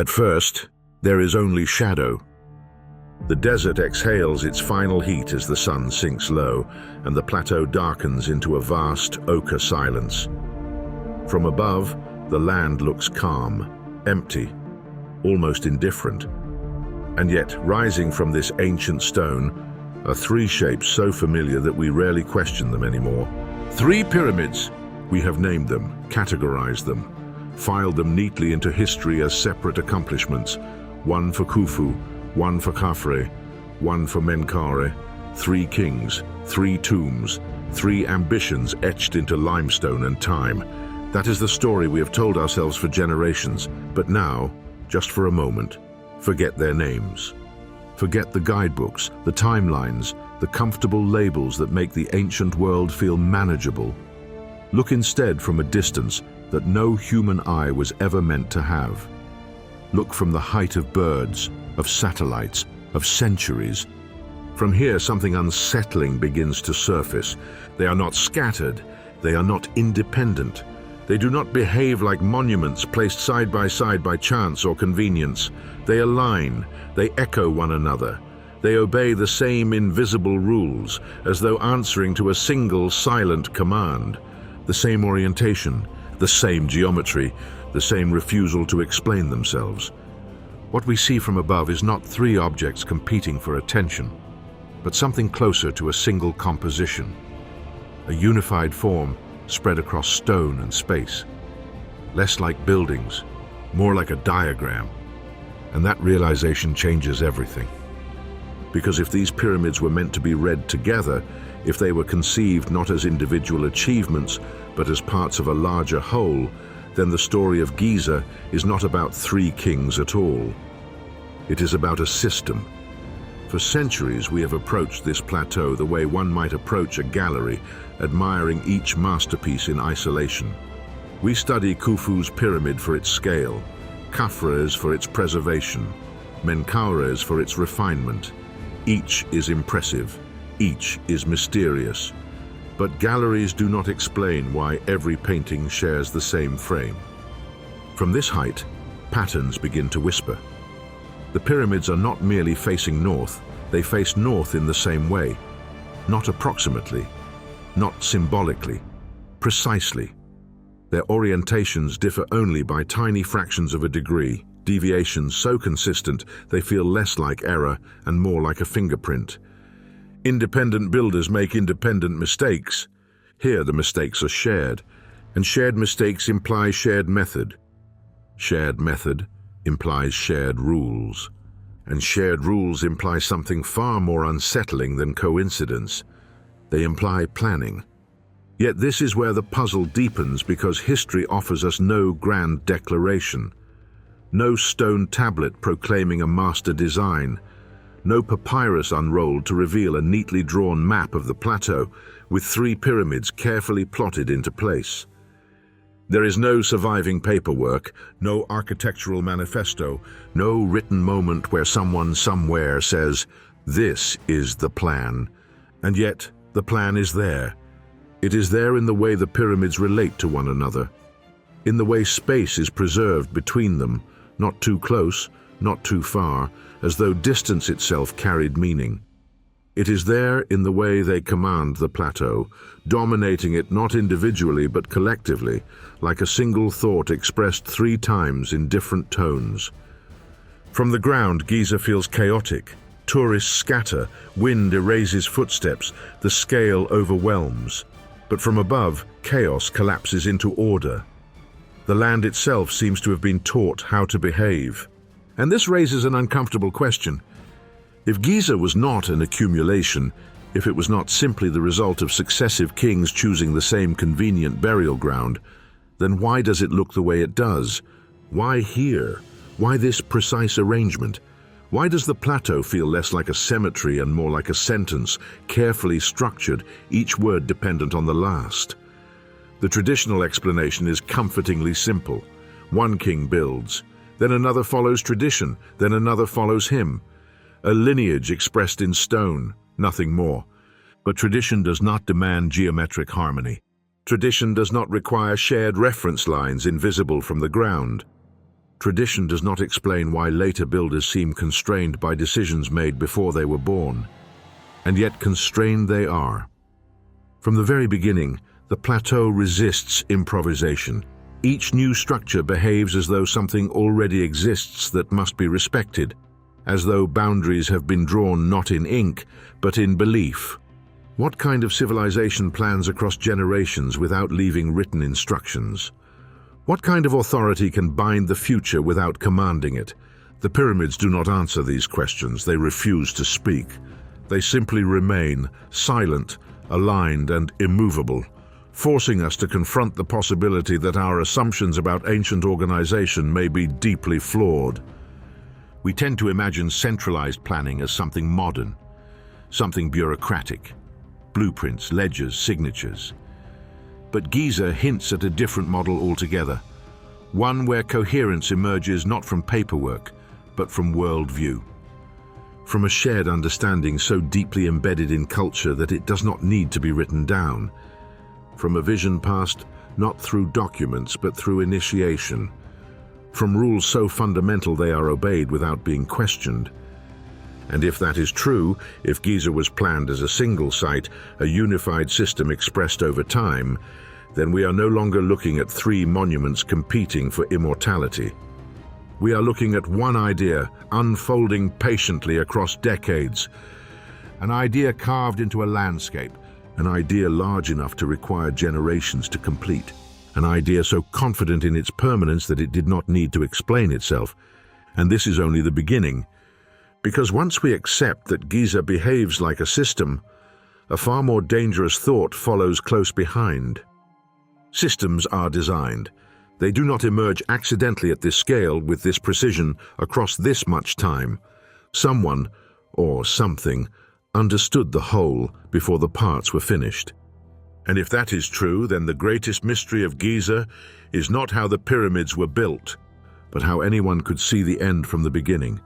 At first, there is only shadow. The desert exhales its final heat as the sun sinks low, and the plateau darkens into a vast ochre silence. From above, the land looks calm, empty, almost indifferent. And yet, rising from this ancient stone, are three shapes so familiar that we rarely question them anymore. Three pyramids. We have named them, categorized them, filed them neatly into history as separate accomplishments. One for Khufu, one for Khafre, one for Menkaure. Three kings, three tombs, three ambitions etched into limestone and time. That is the story we have told ourselves for generations. But now, just for a moment, forget their names. Forget the guidebooks, the timelines, the comfortable labels that make the ancient world feel manageable. Look instead from a distance that no human eye was ever meant to have. Look from the height of birds, of satellites, of centuries. From here, something unsettling begins to surface. They are not scattered. They are not independent. They do not behave like monuments placed side by chance or convenience. They align. They echo one another. They obey the same invisible rules, as though answering to a single silent command. The same orientation, the same geometry, the same refusal to explain themselves. What we see from above is not three objects competing for attention, but something closer to a single composition, a unified form spread across stone and space, less like buildings, more like a diagram. And that realization changes everything. Because if these pyramids were meant to be read together, if they were conceived not as individual achievements, but as parts of a larger whole, then the story of Giza is not about three kings at all. It is about a system. For centuries, we have approached this plateau the way one might approach a gallery, admiring each masterpiece in isolation. We study Khufu's pyramid for its scale, Khafre's for its preservation, Menkaure's for its refinement. Each is impressive, each is mysterious. But galleries do not explain why every painting shares the same frame. From this height, patterns begin to whisper. The pyramids are not merely facing north, they face north in the same way. Not approximately, not symbolically, precisely. Their orientations differ only by tiny fractions of a degree, deviations so consistent they feel less like error and more like a fingerprint. Independent builders make independent mistakes. Here the mistakes are shared, and shared mistakes imply shared method. Shared method implies shared rules, and shared rules imply something far more unsettling than coincidence. They imply planning. Yet this is where the puzzle deepens, because history offers us no grand declaration, no stone tablet proclaiming a master design, no papyrus unrolled to reveal a neatly drawn map of the plateau with three pyramids carefully plotted into place. There is no surviving paperwork, no architectural manifesto, no written moment where someone somewhere says, "This is the plan." And yet, the plan is there. It is there in the way the pyramids relate to one another, in the way space is preserved between them, not too close, not too far, as though distance itself carried meaning. It is there in the way they command the plateau, dominating it not individually but collectively, like a single thought expressed three times in different tones. From the ground, Giza feels chaotic. Tourists scatter, wind erases footsteps, the scale overwhelms. But from above, chaos collapses into order. The land itself seems to have been taught how to behave. And this raises an uncomfortable question. If Giza was not an accumulation, if it was not simply the result of successive kings choosing the same convenient burial ground, then why does it look the way it does? Why here? Why this precise arrangement? Why does the plateau feel less like a cemetery and more like a sentence, carefully structured, each word dependent on the last? The traditional explanation is comfortingly simple. One king builds, then another follows tradition, then another follows him. A lineage expressed in stone, nothing more. But tradition does not demand geometric harmony. Tradition does not require shared reference lines invisible from the ground. Tradition does not explain why later builders seem constrained by decisions made before they were born. And yet constrained they are. From the very beginning, the plateau resists improvisation. Each new structure behaves as though something already exists that must be respected, as though boundaries have been drawn not in ink, but in belief. What kind of civilization plans across generations without leaving written instructions? What kind of authority can bind the future without commanding it? The pyramids do not answer these questions. They refuse to speak. They simply remain silent, aligned, and immovable, forcing us to confront the possibility that our assumptions about ancient organization may be deeply flawed. We tend to imagine centralized planning as something modern, something bureaucratic, blueprints, ledgers, signatures. But Giza hints at a different model altogether, one where coherence emerges not from paperwork, but from worldview, from a shared understanding so deeply embedded in culture that it does not need to be written down, from a vision passed not through documents but through initiation, from rules so fundamental they are obeyed without being questioned. And if that is true, if Giza was planned as a single site, a unified system expressed over time, then we are no longer looking at three monuments competing for immortality. We are looking at one idea, unfolding patiently across decades. An idea carved into a landscape, an idea large enough to require generations to complete, an idea so confident in its permanence that it did not need to explain itself. And this is only the beginning. Because once we accept that Giza behaves like a system, a far more dangerous thought follows close behind. Systems are designed. They do not emerge accidentally at this scale with this precision across this much time. Someone, or something, understood the whole before the parts were finished. And if that is true, then the greatest mystery of Giza is not how the pyramids were built, but how anyone could see the end from the beginning.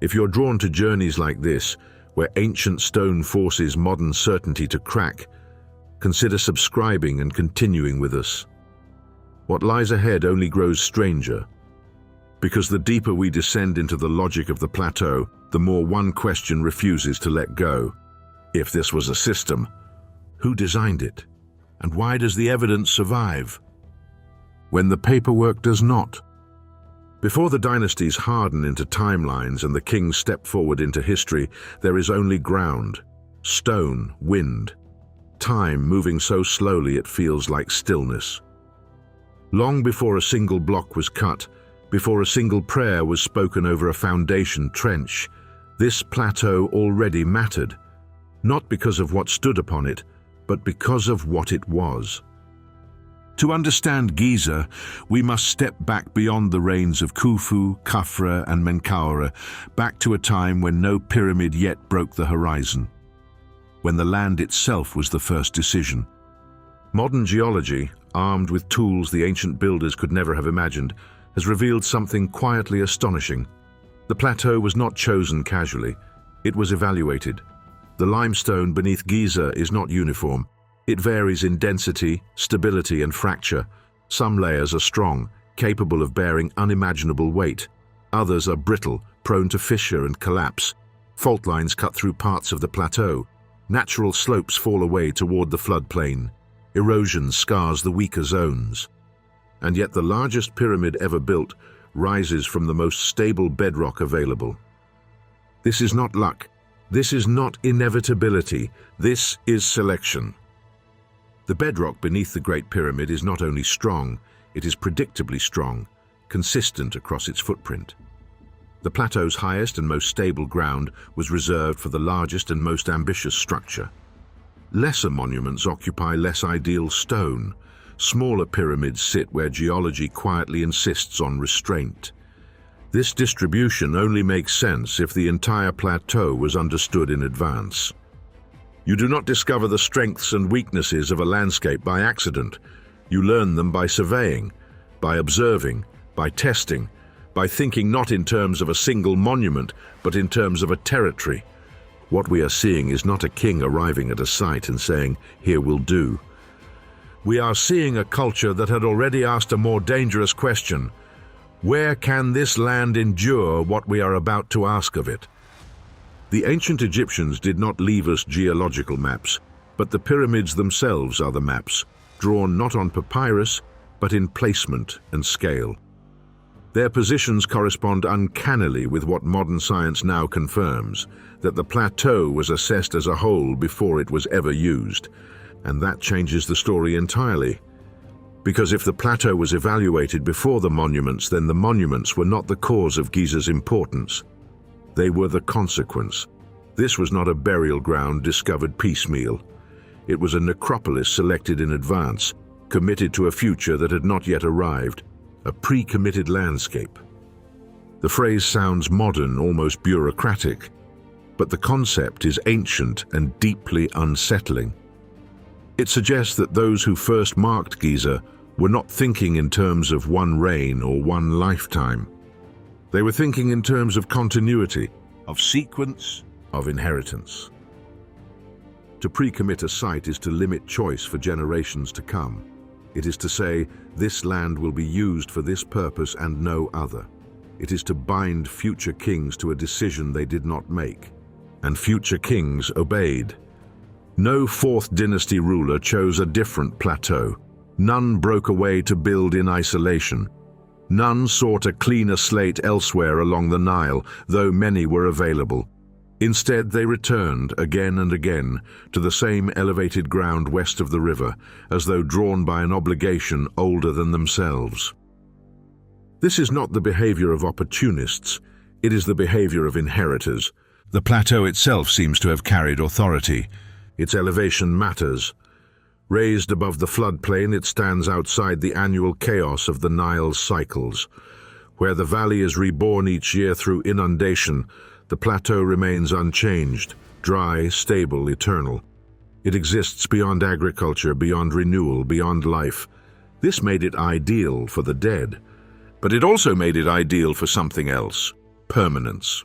If you're drawn to journeys like this, where ancient stone forces modern certainty to crack, consider subscribing and continuing with us. What lies ahead only grows stranger, because the deeper we descend into the logic of the plateau, the more one question refuses to let go. If this was a system, who designed it? And why does the evidence survive when the paperwork does not? Before the dynasties harden into timelines and the kings step forward into history, there is only ground, stone, wind, time moving so slowly it feels like stillness. Long before a single block was cut, before a single prayer was spoken over a foundation trench, this plateau already mattered, not because of what stood upon it, but because of what it was. To understand Giza, we must step back beyond the reigns of Khufu, Khafre, and Menkaure, back to a time when no pyramid yet broke the horizon, when the land itself was the first decision. Modern geology, armed with tools the ancient builders could never have imagined, has revealed something quietly astonishing. The plateau was not chosen casually. It was evaluated. The limestone beneath Giza is not uniform. It varies in density, stability, and fracture. Some layers are strong, capable of bearing unimaginable weight. Others are brittle, prone to fissure and collapse. Fault lines cut through parts of the plateau. Natural slopes fall away toward the floodplain. Erosion scars the weaker zones. And yet the largest pyramid ever built rises from the most stable bedrock available. This is not luck. This is not inevitability. This is selection. The bedrock beneath the Great Pyramid is not only strong, it is predictably strong, consistent across its footprint. The plateau's highest and most stable ground was reserved for the largest and most ambitious structure. Lesser monuments occupy less ideal stone. Smaller pyramids sit where geology quietly insists on restraint. This distribution only makes sense if the entire plateau was understood in advance. You do not discover the strengths and weaknesses of a landscape by accident. You learn them by surveying, by observing, by testing, by thinking not in terms of a single monument, but in terms of a territory. What we are seeing is not a king arriving at a site and saying, "Here will do." We are seeing a culture that had already asked a more dangerous question. Where can this land endure what we are about to ask of it? The ancient Egyptians did not leave us geological maps, but the pyramids themselves are the maps, drawn not on papyrus, but in placement and scale. Their positions correspond uncannily with what modern science now confirms, that the plateau was assessed as a whole before it was ever used, and that changes the story entirely. Because if the plateau was evaluated before the monuments, then the monuments were not the cause of Giza's importance. They were the consequence. This was not a burial ground discovered piecemeal. It was a necropolis selected in advance, committed to a future that had not yet arrived, a pre-committed landscape. The phrase sounds modern, almost bureaucratic, but the concept is ancient and deeply unsettling. It suggests that those who first marked Giza were not thinking in terms of one reign or one lifetime. They were thinking in terms of continuity, of sequence, of inheritance. To pre-commit a site is to limit choice for generations to come. It is to say, this land will be used for this purpose and no other. It is to bind future kings to a decision they did not make, and future kings obeyed. No fourth dynasty ruler chose a different plateau. None broke away to build in isolation. None sought a cleaner slate elsewhere along the Nile, though many were available. Instead, they returned again and again to the same elevated ground west of the river, as though drawn by an obligation older than themselves. This is not the behavior of opportunists, it is the behavior of inheritors. The plateau itself seems to have carried authority. Its elevation matters. Raised above the floodplain, it stands outside the annual chaos of the Nile's cycles. Where the valley is reborn each year through inundation, the plateau remains unchanged, dry, stable, eternal. It exists beyond agriculture, beyond renewal, beyond life. This made it ideal for the dead, but it also made it ideal for something else: permanence.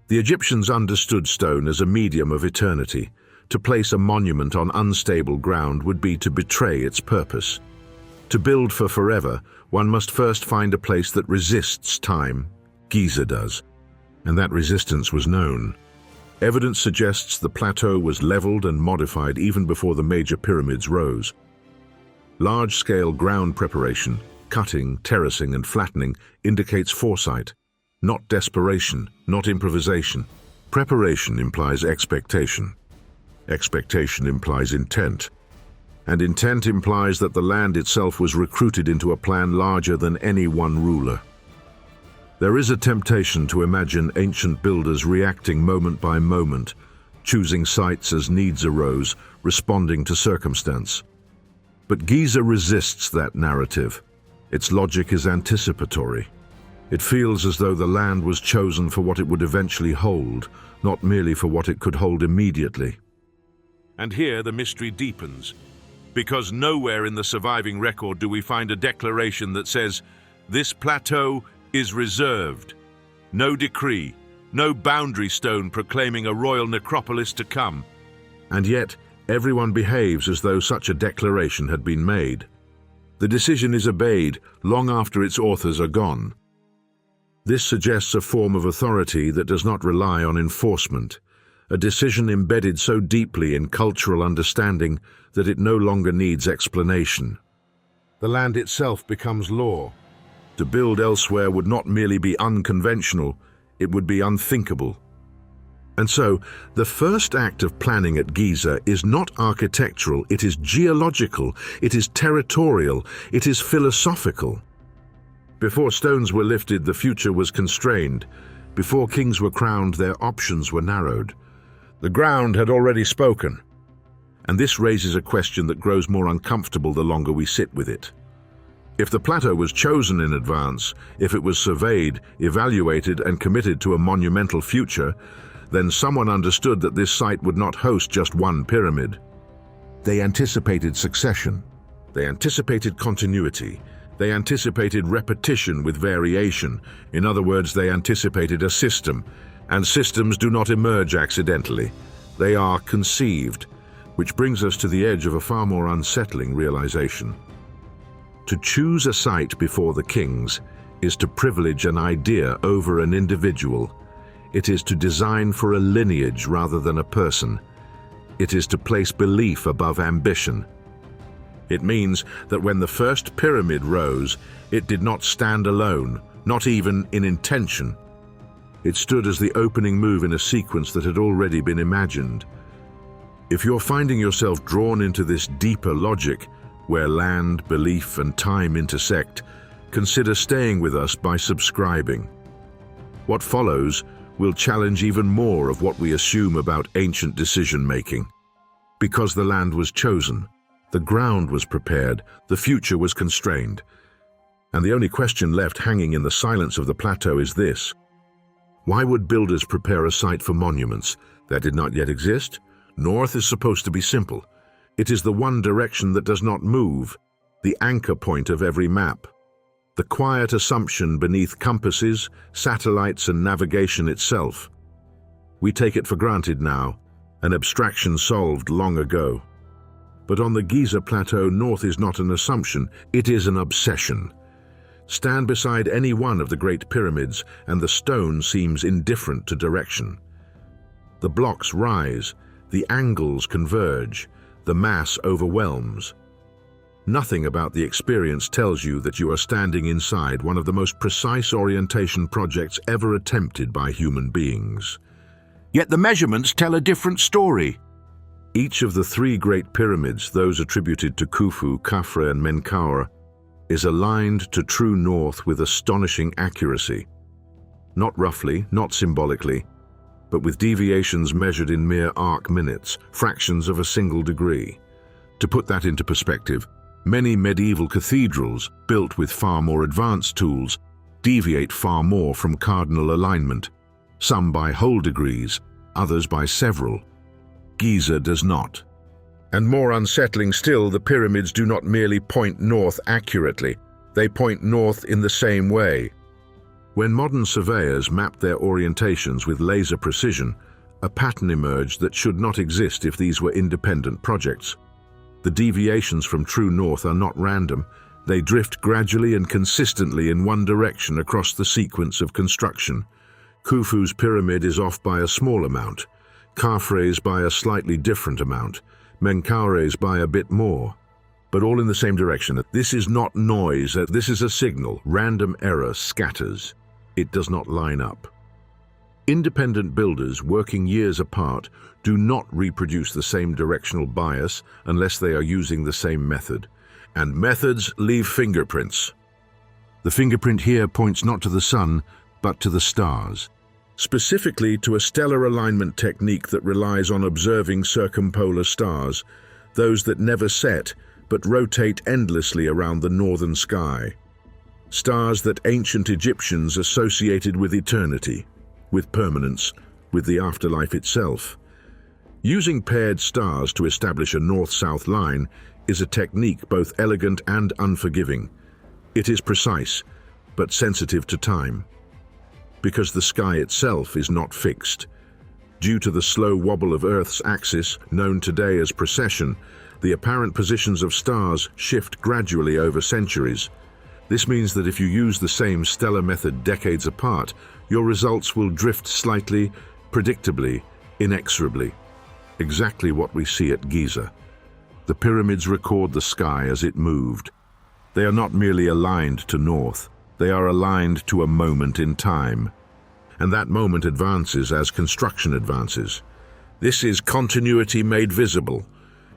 The Egyptians understood stone as a medium of eternity. To place a monument on unstable ground would be to betray its purpose. To build for forever, one must first find a place that resists time. Giza does. And that resistance was known. Evidence suggests the plateau was leveled and modified even before the major pyramids rose. Large-scale ground preparation, cutting, terracing, and flattening indicates foresight, not desperation, not improvisation. Preparation implies expectation. Expectation implies intent. And intent implies that the land itself was recruited into a plan larger than any one ruler. There is a temptation to imagine ancient builders reacting moment by moment, choosing sites as needs arose, responding to circumstance. But Giza resists that narrative. Its logic is anticipatory. It feels as though the land was chosen for what it would eventually hold, not merely for what it could hold immediately. And here the mystery deepens, because nowhere in the surviving record do we find a declaration that says, "This plateau is reserved." No decree, no boundary stone proclaiming a royal necropolis to come. And yet, everyone behaves as though such a declaration had been made. The decision is obeyed long after its authors are gone. This suggests a form of authority that does not rely on enforcement, a decision embedded so deeply in cultural understanding that it no longer needs explanation. The land itself becomes law. To build elsewhere would not merely be unconventional, it would be unthinkable. And so, the first act of planning at Giza is not architectural, it is geological, it is territorial, it is philosophical. Before stones were lifted, the future was constrained. Before kings were crowned, their options were narrowed. The ground had already spoken. And this raises a question that grows more uncomfortable the longer we sit with it. If the plateau was chosen in advance, if it was surveyed, evaluated, and committed to a monumental future, then someone understood that this site would not host just one pyramid. They anticipated succession. They anticipated continuity. They anticipated repetition with variation. In other words, they anticipated a system. And systems do not emerge accidentally. They are conceived, which brings us to the edge of a far more unsettling realization. To choose a site before the kings is to privilege an idea over an individual. It is to design for a lineage rather than a person. It is to place belief above ambition. It means that when the first pyramid rose, it did not stand alone, not even in intention. It stood as the opening move in a sequence that had already been imagined. If you're finding yourself drawn into this deeper logic, where land, belief, and time intersect, consider staying with us by subscribing. What follows will challenge even more of what we assume about ancient decision-making. Because the land was chosen, the ground was prepared, the future was constrained. And the only question left hanging in the silence of the plateau is this: why would builders prepare a site for monuments that did not yet exist? North is supposed to be simple. It is the one direction that does not move, the anchor point of every map. The quiet assumption beneath compasses, satellites, and navigation itself. We take it for granted now, an abstraction solved long ago. But on the Giza Plateau, north is not an assumption, it is an obsession. Stand beside any one of the great pyramids, and the stone seems indifferent to direction. The blocks rise, the angles converge, the mass overwhelms. Nothing about the experience tells you that you are standing inside one of the most precise orientation projects ever attempted by human beings. Yet the measurements tell a different story. Each of the three great pyramids, those attributed to Khufu, Khafre, and Menkaure, is aligned to true north with astonishing accuracy. Not roughly, not symbolically, but with deviations measured in mere arc minutes, fractions of a single degree. To put that into perspective, many medieval cathedrals, built with far more advanced tools, deviate far more from cardinal alignment, some by whole degrees, others by several. Giza does not. And more unsettling still, the pyramids do not merely point north accurately, they point north in the same way. When modern surveyors mapped their orientations with laser precision, a pattern emerged that should not exist if these were independent projects. The deviations from true north are not random, they drift gradually and consistently in one direction across the sequence of construction. Khufu's pyramid is off by a small amount, Khafre's by a slightly different amount, Menkaure's by a bit more, but all in the same direction. This is not noise, this is a signal. Random error scatters. It does not line up. Independent builders working years apart do not reproduce the same directional bias unless they are using the same method. And methods leave fingerprints. The fingerprint here points not to the sun, but to the stars. Specifically to a stellar alignment technique that relies on observing circumpolar stars, those that never set but rotate endlessly around the northern sky. Stars that ancient Egyptians associated with eternity, with permanence, with the afterlife itself. Using paired stars to establish a north-south line is a technique both elegant and unforgiving. It is precise, but sensitive to time. Because the sky itself is not fixed. Due to the slow wobble of Earth's axis, known today as precession, the apparent positions of stars shift gradually over centuries. This means that if you use the same stellar method decades apart, your results will drift slightly, predictably, inexorably. Exactly what we see at Giza. The pyramids record the sky as it moved. They are not merely aligned to north. They are aligned to a moment in time. And that moment advances as construction advances. This is continuity made visible.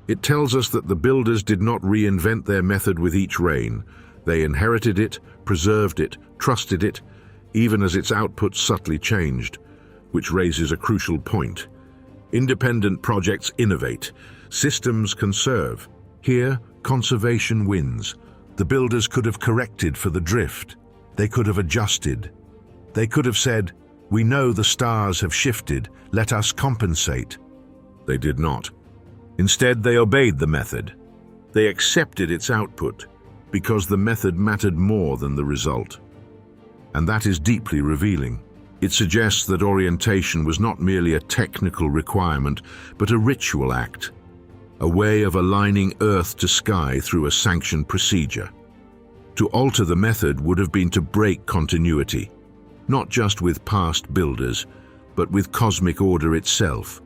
It tells us that the builders did not reinvent their method with each reign. They inherited it, preserved it, trusted it, even as its output subtly changed, which raises a crucial point. Independent projects innovate. Systems conserve. Here, conservation wins. The builders could have corrected for the drift. They could have adjusted. They could have said, "We know the stars have shifted, let us compensate." They did not. Instead, they obeyed the method. They accepted its output, because the method mattered more than the result. And that is deeply revealing. It suggests that orientation was not merely a technical requirement, but a ritual act, a way of aligning Earth to sky through a sanctioned procedure. To alter the method would have been to break continuity, not just with past builders, but with cosmic order itself.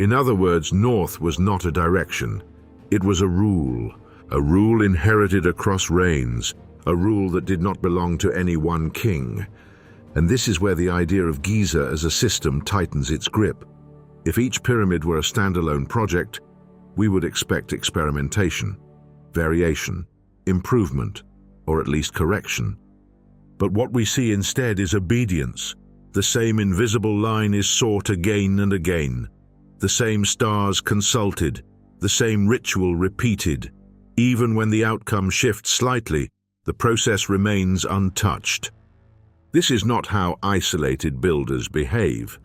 In other words, north was not a direction. It was a rule inherited across reigns, a rule that did not belong to any one king. And this is where the idea of Giza as a system tightens its grip. If each pyramid were a standalone project, we would expect experimentation, variation, improvement, or at least correction. But what we see instead is obedience. The same invisible line is sought again and again. The same stars consulted, the same ritual repeated. Even when the outcome shifts slightly, the process remains untouched. This is not how isolated builders behave.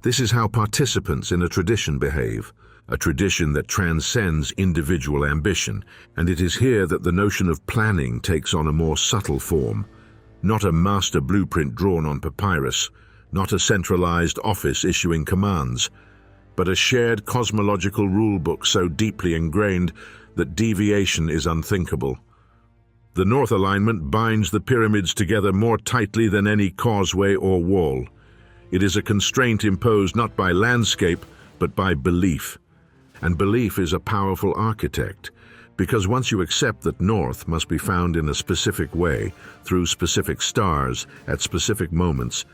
This is how participants in a tradition behave, a tradition that transcends individual ambition. And it is here that the notion of planning takes on a more subtle form. Not a master blueprint drawn on papyrus, not a centralized office issuing commands, but a shared cosmological rulebook so deeply ingrained that deviation is unthinkable. The north alignment binds the pyramids together more tightly than any causeway or wall. It is a constraint imposed not by landscape, but by belief. And belief is a powerful architect, because once you accept that north must be found in a specific way, through specific stars, at specific moments,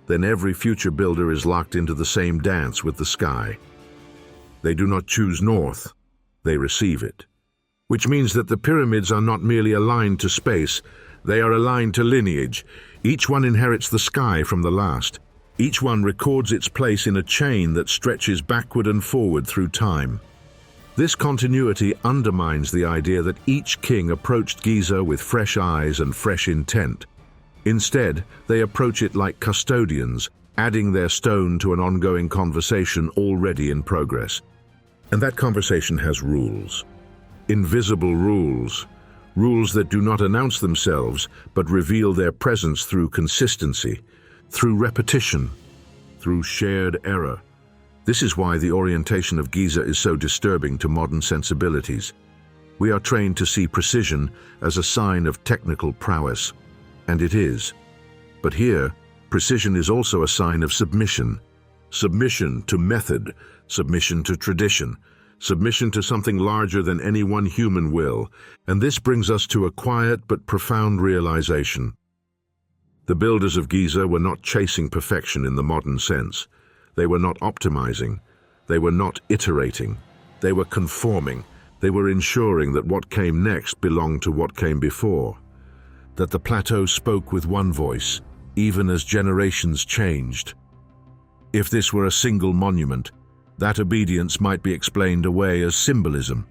then every future builder is locked into the same dance with the sky. They do not choose north, they receive it. Which means that the pyramids are not merely aligned to space, they are aligned to lineage. Each one inherits the sky from the last. Each one records its place in a chain that stretches backward and forward through time. This continuity undermines the idea that each king approached Giza with fresh eyes and fresh intent. Instead, they approach it like custodians, adding their stone to an ongoing conversation already in progress. And that conversation has rules. Invisible rules. Rules that do not announce themselves, but reveal their presence through consistency, through repetition, through shared error. This is why the orientation of Giza is so disturbing to modern sensibilities. We are trained to see precision as a sign of technical prowess, and it is. But here, precision is also a sign of submission. Submission to method, submission to tradition, submission to something larger than any one human will. And this brings us to a quiet but profound realization. The builders of Giza were not chasing perfection in the modern sense. They were not optimizing. They were not iterating. They were conforming. They were ensuring that what came next belonged to what came before. That the plateau spoke with one voice, even as generations changed. If this were a single monument, that obedience might be explained away as symbolism.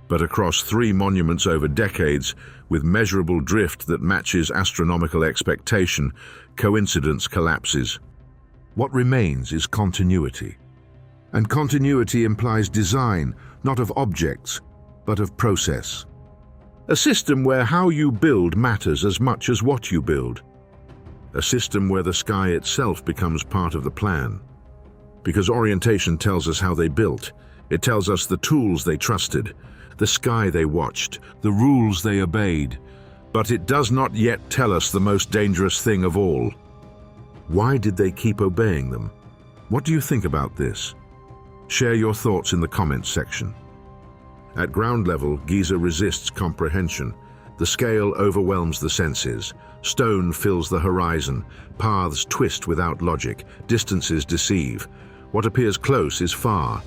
But across 3 monuments over decades, with measurable drift that matches astronomical expectation, coincidence collapses. What remains is continuity. And continuity implies design, not of objects, but of process. A system where how you build matters as much as what you build. A system where the sky itself becomes part of the plan. Because orientation tells us how they built. It tells us the tools they trusted, the sky they watched, the rules they obeyed. But it does not yet tell us the most dangerous thing of all. Why did they keep obeying them? What do you think about this? Share your thoughts in the comments section. At ground level, Giza resists comprehension. The scale overwhelms the senses. Stone fills the horizon. Paths twist without logic. Distances deceive. What appears close is far.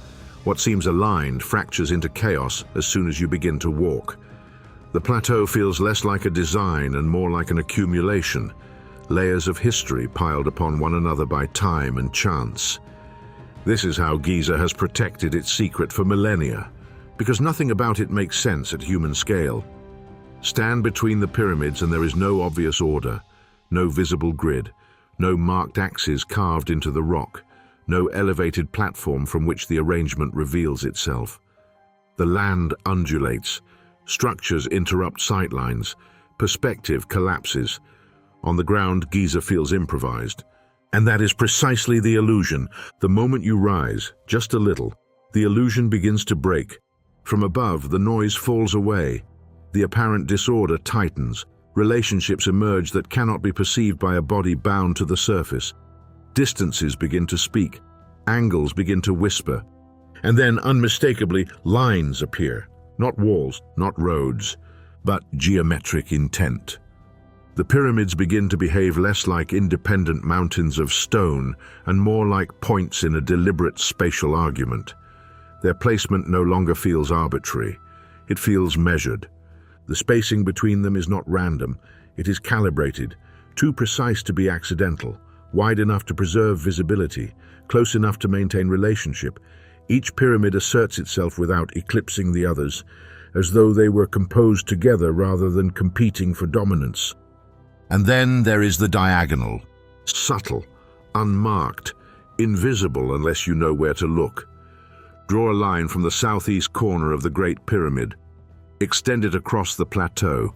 What seems aligned fractures into chaos as soon as you begin to walk. The plateau feels less like a design and more like an accumulation. Layers of history piled upon one another by time and chance. This is how Giza has protected its secret for millennia, because nothing about it makes sense at human scale. Stand between the pyramids and there is no obvious order, no visible grid, no marked axes carved into the rock, no elevated platform from which the arrangement reveals itself. The land undulates, structures interrupt sightlines, perspective collapses. On the ground, Giza feels improvised. And that is precisely the illusion. The moment you rise, just a little, the illusion begins to break. From above, the noise falls away. The apparent disorder tightens. Relationships emerge that cannot be perceived by a body bound to the surface. Distances begin to speak. Angles begin to whisper. And then, unmistakably, lines appear. Not walls, not roads, but geometric intent. The pyramids begin to behave less like independent mountains of stone and more like points in a deliberate spatial argument. Their placement no longer feels arbitrary. It feels measured. The spacing between them is not random. It is calibrated, too precise to be accidental, wide enough to preserve visibility, close enough to maintain relationship. Each pyramid asserts itself without eclipsing the others, as though they were composed together rather than competing for dominance. And then there is the diagonal, subtle, unmarked, invisible unless you know where to look. Draw a line from the southeast corner of the Great Pyramid. Extend it across the plateau.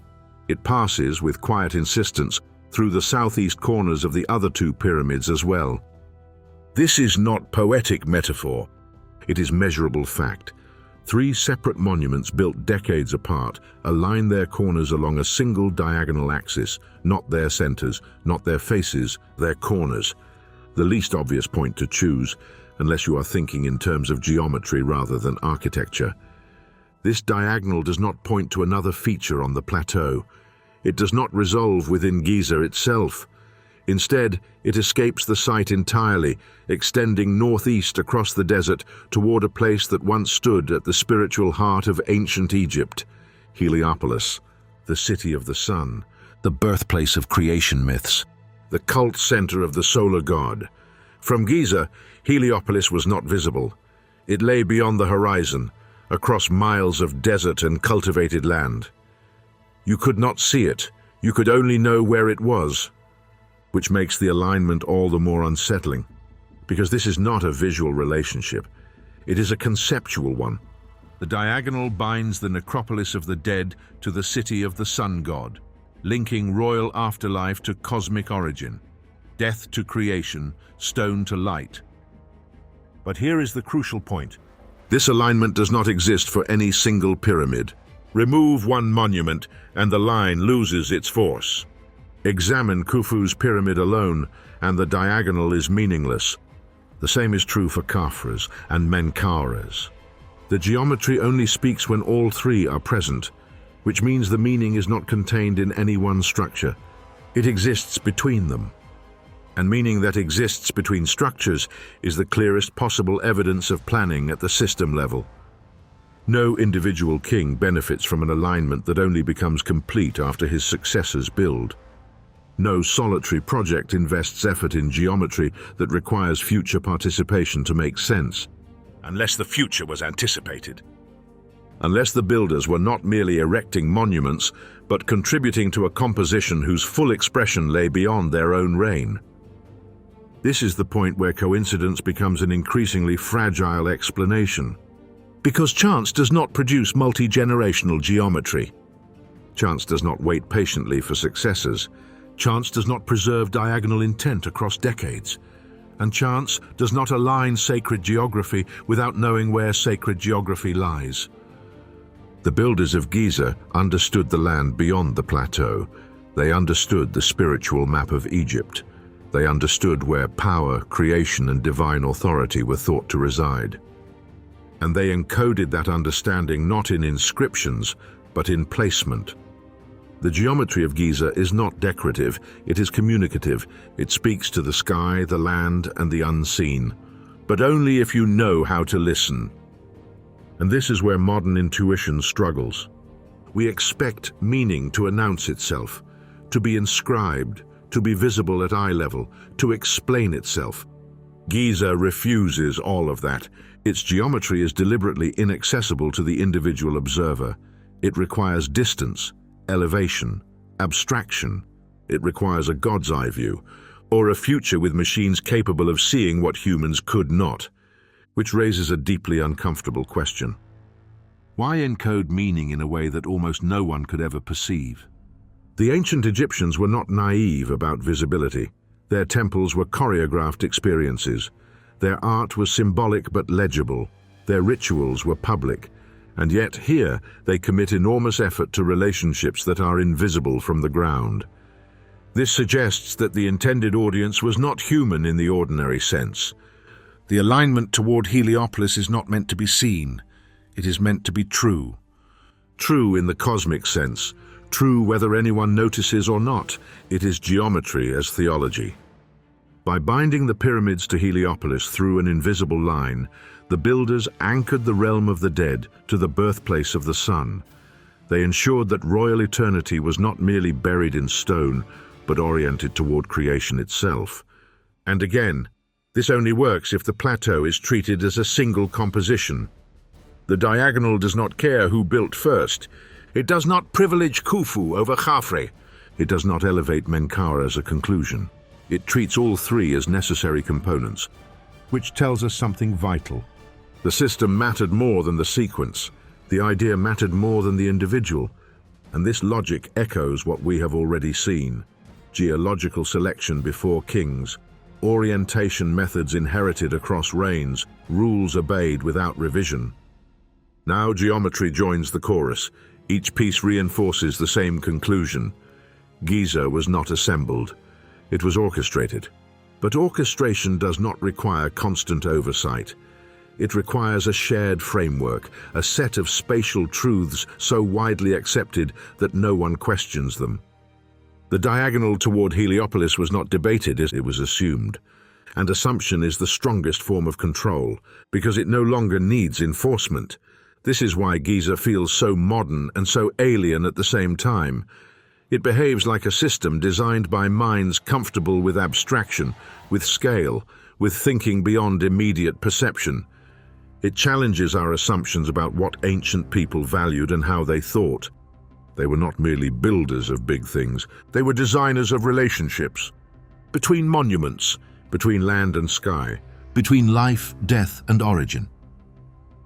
It passes, with quiet insistence, through the southeast corners of the other two pyramids as well. This is not poetic metaphor. It is measurable fact. 3 separate monuments built decades apart align their corners along a single diagonal axis, not their centers, not their faces, their corners. The least obvious point to choose, unless you are thinking in terms of geometry rather than architecture. This diagonal does not point to another feature on the plateau. It does not resolve within Giza itself. Instead, it escapes the site entirely, extending northeast across the desert toward a place that once stood at the spiritual heart of ancient Egypt, Heliopolis, the city of the sun, the birthplace of creation myths, the cult center of the solar god. From Giza, Heliopolis was not visible. It lay beyond the horizon, across miles of desert and cultivated land. You could not see it, you could only know where it was, which makes the alignment all the more unsettling, because this is not a visual relationship, it is a conceptual one. The diagonal binds the necropolis of the dead to the city of the sun god, linking royal afterlife to cosmic origin, death to creation, stone to light. But here is the crucial point. This alignment does not exist for any single pyramid. Remove one monument and the line loses its force. Examine Khufu's pyramid alone and the diagonal is meaningless. The same is true for Khafre's and Menkaure's. The geometry only speaks when all 3 are present, which means the meaning is not contained in any one structure. It exists between them. And meaning that exists between structures is the clearest possible evidence of planning at the system level. No individual king benefits from an alignment that only becomes complete after his successors build. No solitary project invests effort in geometry that requires future participation to make sense, unless the future was anticipated. Unless the builders were not merely erecting monuments, but contributing to a composition whose full expression lay beyond their own reign. This is the point where coincidence becomes an increasingly fragile explanation. Because chance does not produce multi-generational geometry. Chance does not wait patiently for successors. Chance does not preserve diagonal intent across decades. And chance does not align sacred geography without knowing where sacred geography lies. The builders of Giza understood the land beyond the plateau. They understood the spiritual map of Egypt. They understood where power, creation, and divine authority were thought to reside. And they encoded that understanding not in inscriptions, but in placement. The geometry of Giza is not decorative, it is communicative. It speaks to the sky, the land, and the unseen, but only if you know how to listen. And this is where modern intuition struggles. We expect meaning to announce itself, to be inscribed, to be visible at eye level, to explain itself. Giza refuses all of that. Its geometry is deliberately inaccessible to the individual observer. It requires distance, elevation, abstraction. It requires a God's eye view, or a future with machines capable of seeing what humans could not, which raises a deeply uncomfortable question. Why encode meaning in a way that almost no one could ever perceive? The ancient Egyptians were not naive about visibility. Their temples were choreographed experiences. Their art was symbolic but legible. Their rituals were public. And yet here they commit enormous effort to relationships that are invisible from the ground. This suggests that the intended audience was not human in the ordinary sense. The alignment toward Heliopolis is not meant to be seen. It is meant to be true. True in the cosmic sense, true whether anyone notices or not. It is geometry as theology. By binding the pyramids to Heliopolis through an invisible line, the builders anchored the realm of the dead to the birthplace of the sun. They ensured that royal eternity was not merely buried in stone, but oriented toward creation itself. And again, this only works if the plateau is treated as a single composition. The diagonal does not care who built first. It does not privilege Khufu over Khafre. It does not elevate Menkaure as a conclusion. It treats all three as necessary components, which tells us something vital. The system mattered more than the sequence. The idea mattered more than the individual. And this logic echoes what we have already seen. Geological selection before kings, orientation methods inherited across reigns, rules obeyed without revision. Now geometry joins the chorus. Each piece reinforces the same conclusion. Giza was not assembled. It was orchestrated. But orchestration does not require constant oversight. It requires a shared framework, a set of spatial truths so widely accepted that no one questions them. The diagonal toward Heliopolis was not debated, it was assumed. And assumption is the strongest form of control, because it no longer needs enforcement. This is why Giza feels so modern and so alien at the same time. It behaves like a system designed by minds comfortable with abstraction, with scale, with thinking beyond immediate perception. It challenges our assumptions about what ancient people valued and how they thought. They were not merely builders of big things, they were designers of relationships. Between monuments, between land and sky, between life, death, and origin.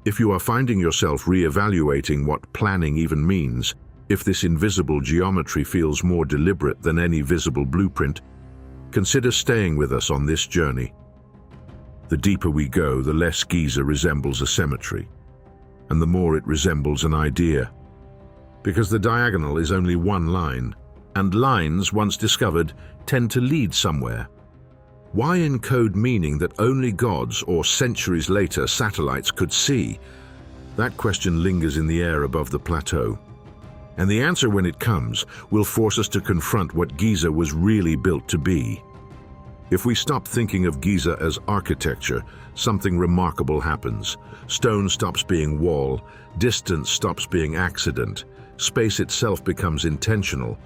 If you are finding yourself re-evaluating what planning even means, if this invisible geometry feels more deliberate than any visible blueprint, consider staying with us on this journey. The deeper we go, the less Giza resembles a cemetery, and the more it resembles an idea. Because the diagonal is only one line, and lines, once discovered, tend to lead somewhere. Why encode meaning that only gods or centuries later satellites could see? That question lingers in the air above the plateau. And the answer, when it comes, will force us to confront what Giza was really built to be. If we stop thinking of Giza as architecture, something remarkable happens. Stone stops being wall, distance stops being accident, space itself becomes intentional.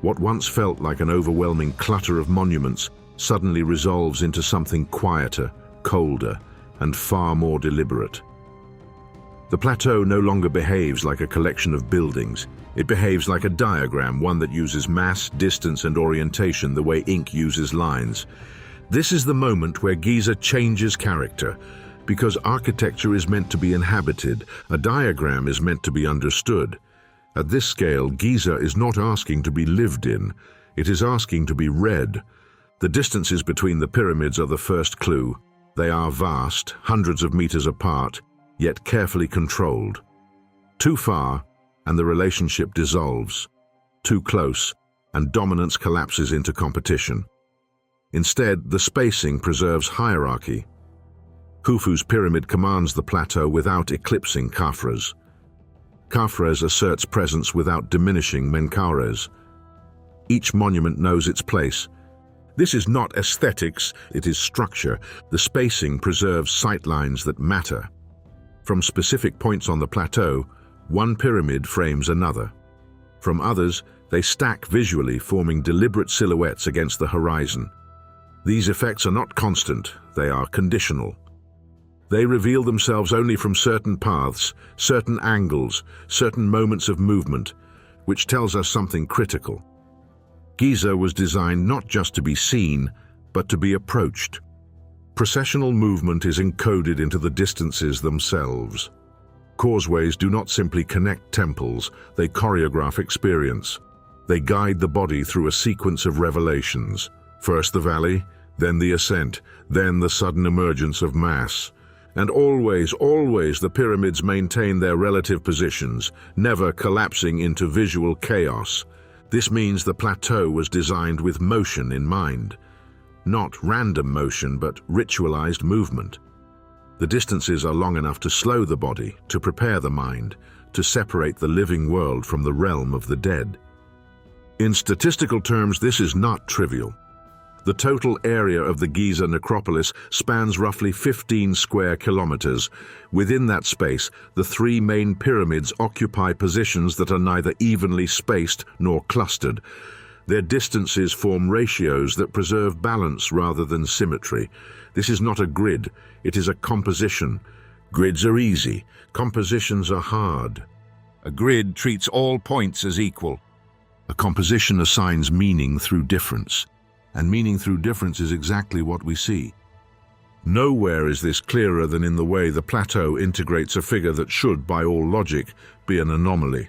What once felt like an overwhelming clutter of monuments suddenly resolves into something quieter, colder, and far more deliberate. The plateau no longer behaves like a collection of buildings. It behaves like a diagram, one that uses mass, distance, and orientation the way ink uses lines. This is the moment where Giza changes character. Because architecture is meant to be inhabited, a diagram is meant to be understood. At this scale, Giza is not asking to be lived in. It is asking to be read. The distances between the pyramids are the first clue. They are vast, hundreds of meters apart, yet carefully controlled. Too far, and the relationship dissolves. Too close, and dominance collapses into competition. Instead, the spacing preserves hierarchy. Khufu's pyramid commands the plateau without eclipsing Khafre's. Khafre's asserts presence without diminishing Menkaure's. Each monument knows its place. This is not aesthetics, it is structure. The spacing preserves sightlines that matter. From specific points on the plateau, one pyramid frames another. From others, they stack visually, forming deliberate silhouettes against the horizon. These effects are not constant, they are conditional. They reveal themselves only from certain paths, certain angles, certain moments of movement, which tells us something critical. Giza was designed not just to be seen, but to be approached. Processional movement is encoded into the distances themselves. Causeways do not simply connect temples, they choreograph experience. They guide the body through a sequence of revelations. First the valley, then the ascent, then the sudden emergence of mass. And always the pyramids maintain their relative positions, never collapsing into visual chaos. This means the plateau was designed with motion in mind. Not random motion, but ritualized movement. The distances are long enough to slow the body, to prepare the mind, to separate the living world from the realm of the dead. In statistical terms, this is not trivial. The total area of the Giza necropolis spans roughly 15 square kilometers. Within that space, the three main pyramids occupy positions that are neither evenly spaced nor clustered. Their distances form ratios that preserve balance rather than symmetry. This is not a grid, it is a composition. Grids are easy, compositions are hard. A grid treats all points as equal. A composition assigns meaning through difference. And meaning through difference is exactly what we see. Nowhere is this clearer than in the way the plateau integrates a figure that should, by all logic, be an anomaly.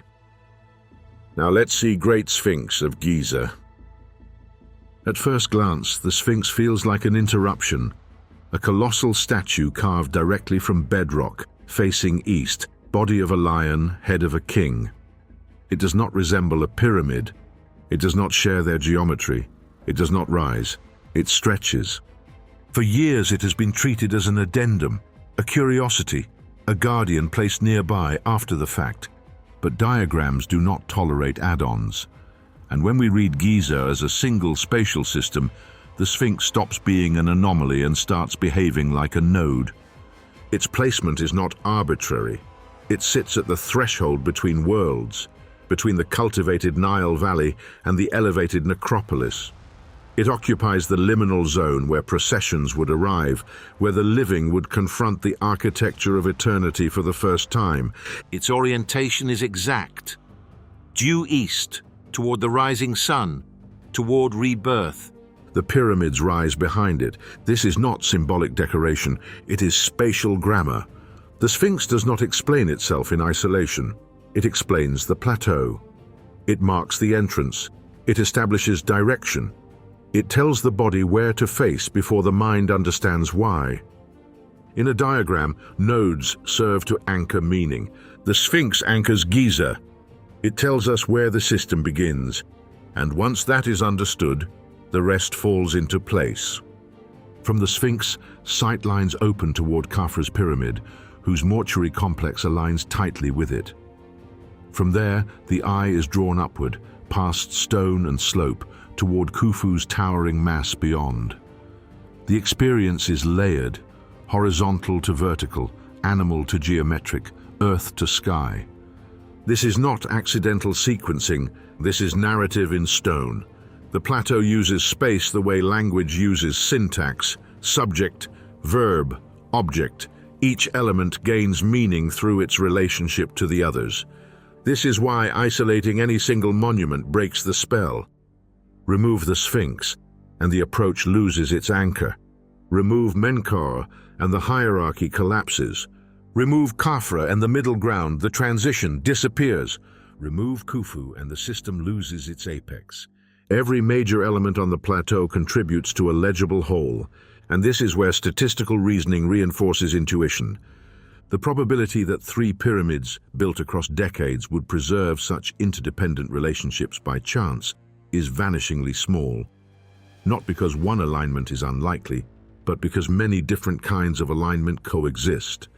Now let's see Great Sphinx of Giza. At first glance, the Sphinx feels like an interruption, a colossal statue carved directly from bedrock, facing east, body of a lion, head of a king. It does not resemble a pyramid. It does not share their geometry. It does not rise, it stretches. For years it has been treated as an addendum, a curiosity, a guardian placed nearby after the fact. But diagrams do not tolerate add-ons. And when we read Giza as a single spatial system, the Sphinx stops being an anomaly and starts behaving like a node. Its placement is not arbitrary. It sits at the threshold between worlds, between the cultivated Nile Valley and the elevated necropolis. It occupies the liminal zone where processions would arrive, where the living would confront the architecture of eternity for the first time. Its orientation is exact. Due east, toward the rising sun, toward rebirth. The pyramids rise behind it. This is not symbolic decoration, it is spatial grammar. The Sphinx does not explain itself in isolation. It explains the plateau. It marks the entrance. It establishes direction. It tells the body where to face before the mind understands why. In a diagram, nodes serve to anchor meaning. The Sphinx anchors Giza. It tells us where the system begins, and once that is understood, the rest falls into place. From the Sphinx, sight lines open toward Khafre's pyramid, whose mortuary complex aligns tightly with it. From there, the eye is drawn upward, past stone and slope, toward Khufu's towering mass beyond. The experience is layered, horizontal to vertical, animal to geometric, earth to sky. This is not accidental sequencing, this is narrative in stone. The plateau uses space the way language uses syntax, subject, verb, object. Each element gains meaning through its relationship to the others. This is why isolating any single monument breaks the spell. Remove the Sphinx, and the approach loses its anchor. Remove Menkaure, and the hierarchy collapses. Remove Khafre, and the middle ground, the transition, disappears. Remove Khufu, and the system loses its apex. Every major element on the plateau contributes to a legible whole, and this is where statistical reasoning reinforces intuition. The probability that three pyramids, built across decades, would preserve such interdependent relationships by chance is vanishingly small, not because one alignment is unlikely, but because many different kinds of alignment coexist.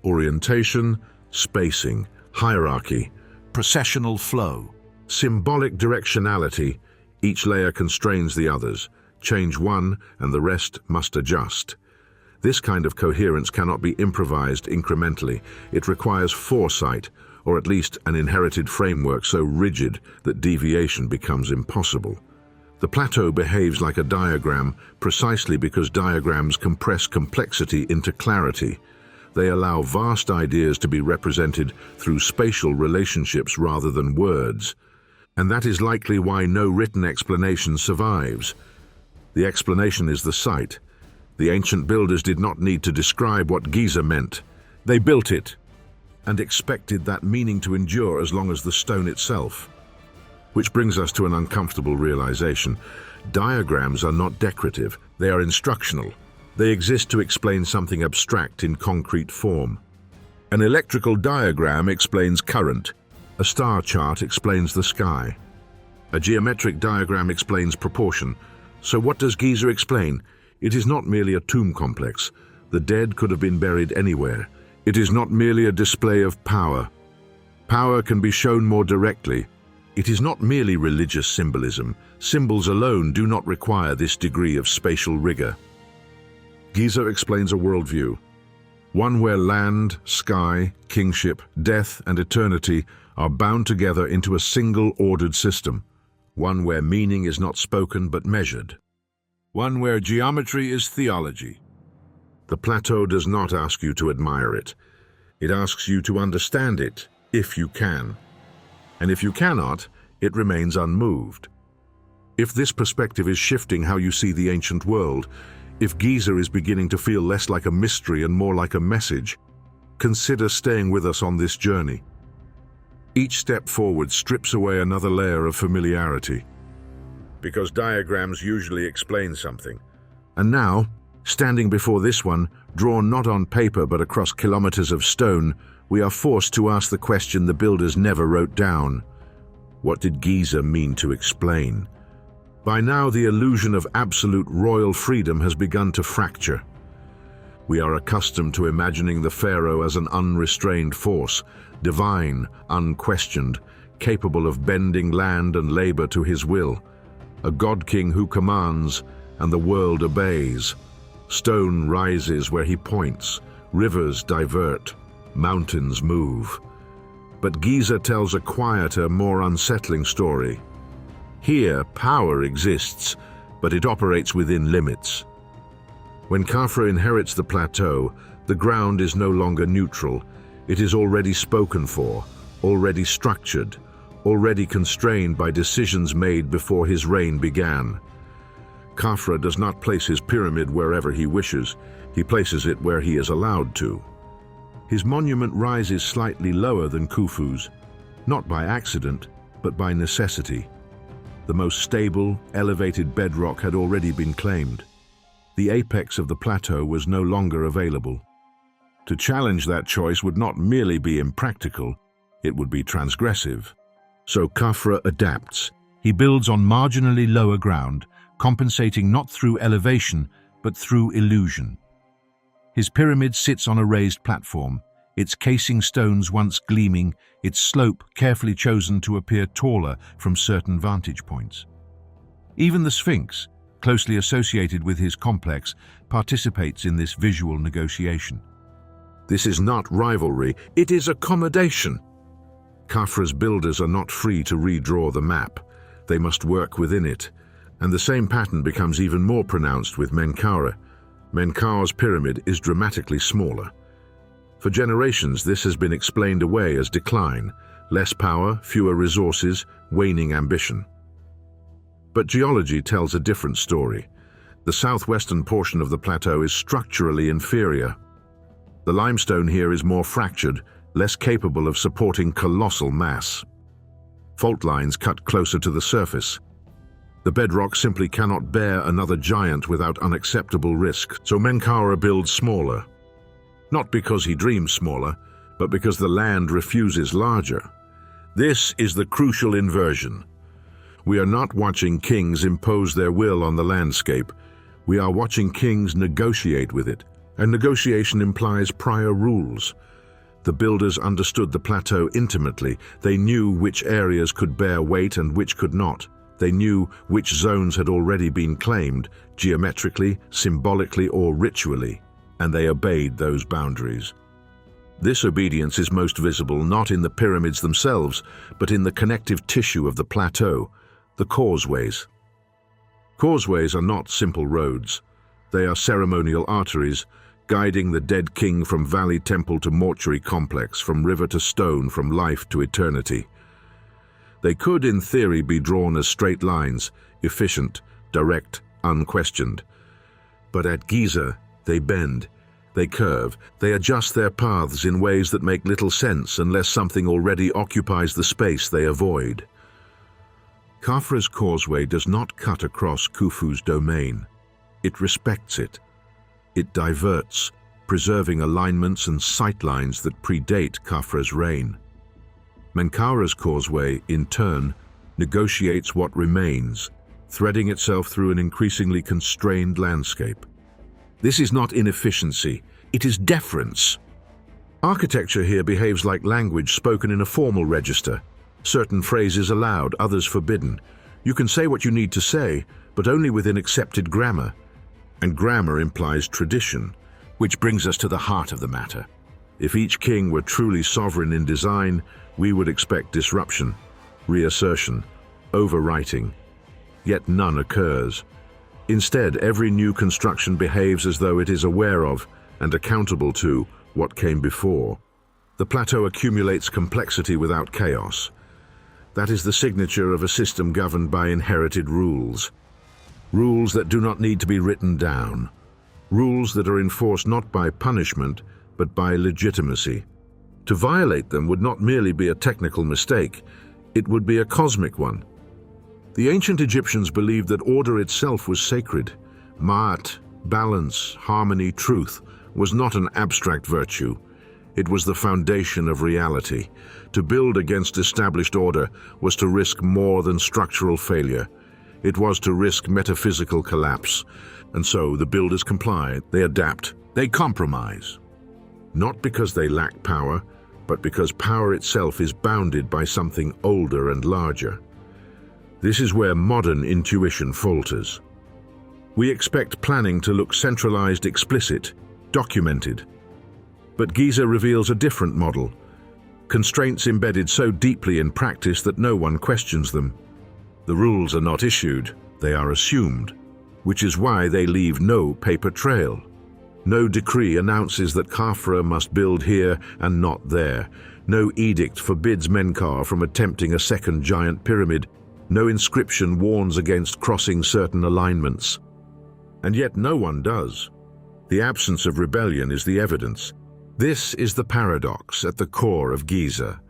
Orientation, spacing, hierarchy, processional flow, symbolic directionality. Each layer constrains the others. Change one, and the rest must adjust. This kind of coherence cannot be improvised incrementally. It requires foresight, or at least an inherited framework so rigid that deviation becomes impossible. The plateau behaves like a diagram precisely because diagrams compress complexity into clarity. They allow vast ideas to be represented through spatial relationships rather than words. And that is likely why no written explanation survives. The explanation is the site. The ancient builders did not need to describe what Giza meant. They built it, and expected that meaning to endure as long as the stone itself. Which brings us to an uncomfortable realization. Diagrams are not decorative, they are instructional. They exist to explain something abstract in concrete form. An electrical diagram explains current. A star chart explains the sky. A geometric diagram explains proportion. So what does Giza explain? It is not merely a tomb complex. The dead could have been buried anywhere. It is not merely a display of power. Power can be shown more directly. It is not merely religious symbolism. Symbols alone do not require this degree of spatial rigor. Giza explains a worldview, one where land, sky, kingship, death, and eternity are bound together into a single ordered system, one where meaning is not spoken but measured, one where geometry is theology. The plateau does not ask you to admire it. It asks you to understand it, if you can. And if you cannot, it remains unmoved. If this perspective is shifting how you see the ancient world, if Giza is beginning to feel less like a mystery and more like a message, consider staying with us on this journey. Each step forward strips away another layer of familiarity, because diagrams usually explain something. And now, standing before this one, drawn not on paper but across kilometers of stone, we are forced to ask the question the builders never wrote down. What did Giza mean to explain? By now, the illusion of absolute royal freedom has begun to fracture. We are accustomed to imagining the pharaoh as an unrestrained force, divine, unquestioned, capable of bending land and labor to his will, a god-king who commands and the world obeys. Stone rises where he points, rivers divert, mountains move. But Giza tells a quieter, more unsettling story. Here, power exists, but it operates within limits. When Khafre inherits the plateau, the ground is no longer neutral. It is already spoken for, already structured, already constrained by decisions made before his reign began. Khafre does not place his pyramid wherever he wishes. He places it where he is allowed to. His monument rises slightly lower than Khufu's, not by accident, but by necessity. The most stable, elevated bedrock had already been claimed. The apex of the plateau was no longer available. To challenge that choice would not merely be impractical, it would be transgressive. So Khafre adapts. He builds on marginally lower ground, compensating not through elevation, but through illusion. His pyramid sits on a raised platform, its casing stones once gleaming, its slope carefully chosen to appear taller from certain vantage points. Even the Sphinx, closely associated with his complex, participates in this visual negotiation. This is not rivalry, it is accommodation. Khafre's builders are not free to redraw the map. They must work within it, and the same pattern becomes even more pronounced with Menkaure. Menkaure's pyramid is dramatically smaller. For generations, this has been explained away as decline, less power, fewer resources, waning ambition. But geology tells a different story. The southwestern portion of the plateau is structurally inferior. The limestone here is more fractured, less capable of supporting colossal mass. Fault lines cut closer to the surface. The bedrock simply cannot bear another giant without unacceptable risk, so Menkaure builds smaller. Not because he dreams smaller, but because the land refuses larger. This is the crucial inversion. We are not watching kings impose their will on the landscape. We are watching kings negotiate with it, and negotiation implies prior rules. The builders understood the plateau intimately. They knew which areas could bear weight and which could not. They knew which zones had already been claimed, geometrically, symbolically, or ritually, and they obeyed those boundaries. This obedience is most visible not in the pyramids themselves, but in the connective tissue of the plateau, the causeways. Causeways are not simple roads. They are ceremonial arteries, guiding the dead king from valley temple to mortuary complex, from river to stone, from life to eternity. They could, in theory, be drawn as straight lines, efficient, direct, unquestioned. But at Giza, they bend, they curve, they adjust their paths in ways that make little sense unless something already occupies the space they avoid. Khafre's causeway does not cut across Khufu's domain. It respects it. It diverts, preserving alignments and sightlines that predate Khafre's reign. Menkaure's causeway, in turn, negotiates what remains, threading itself through an increasingly constrained landscape. This is not inefficiency, it is deference. Architecture here behaves like language spoken in a formal register. Certain phrases allowed, others forbidden. You can say what you need to say, but only within accepted grammar. And grammar implies tradition, which brings us to the heart of the matter. If each king were truly sovereign in design, we would expect disruption, reassertion, overwriting. Yet none occurs. Instead, every new construction behaves as though it is aware of and accountable to what came before. The plateau accumulates complexity without chaos. That is the signature of a system governed by inherited rules. Rules that do not need to be written down. Rules that are enforced not by punishment, but by legitimacy. To violate them would not merely be a technical mistake, it would be a cosmic one. The ancient Egyptians believed that order itself was sacred. Ma'at, balance, harmony, truth, was not an abstract virtue. It was the foundation of reality. To build against established order was to risk more than structural failure. It was to risk metaphysical collapse. And so the builders comply, they adapt, they compromise. Not because they lack power, but because power itself is bounded by something older and larger. This is where modern intuition falters. We expect planning to look centralized, explicit, documented. But Giza reveals a different model. Constraints embedded so deeply in practice that no one questions them. The rules are not issued, they are assumed, which is why they leave no paper trail. No decree announces that Khafre must build here and not there. No edict forbids Menkaure from attempting a second giant pyramid. No inscription warns against crossing certain alignments. And yet no one does. The absence of rebellion is the evidence. This is the paradox at the core of Giza.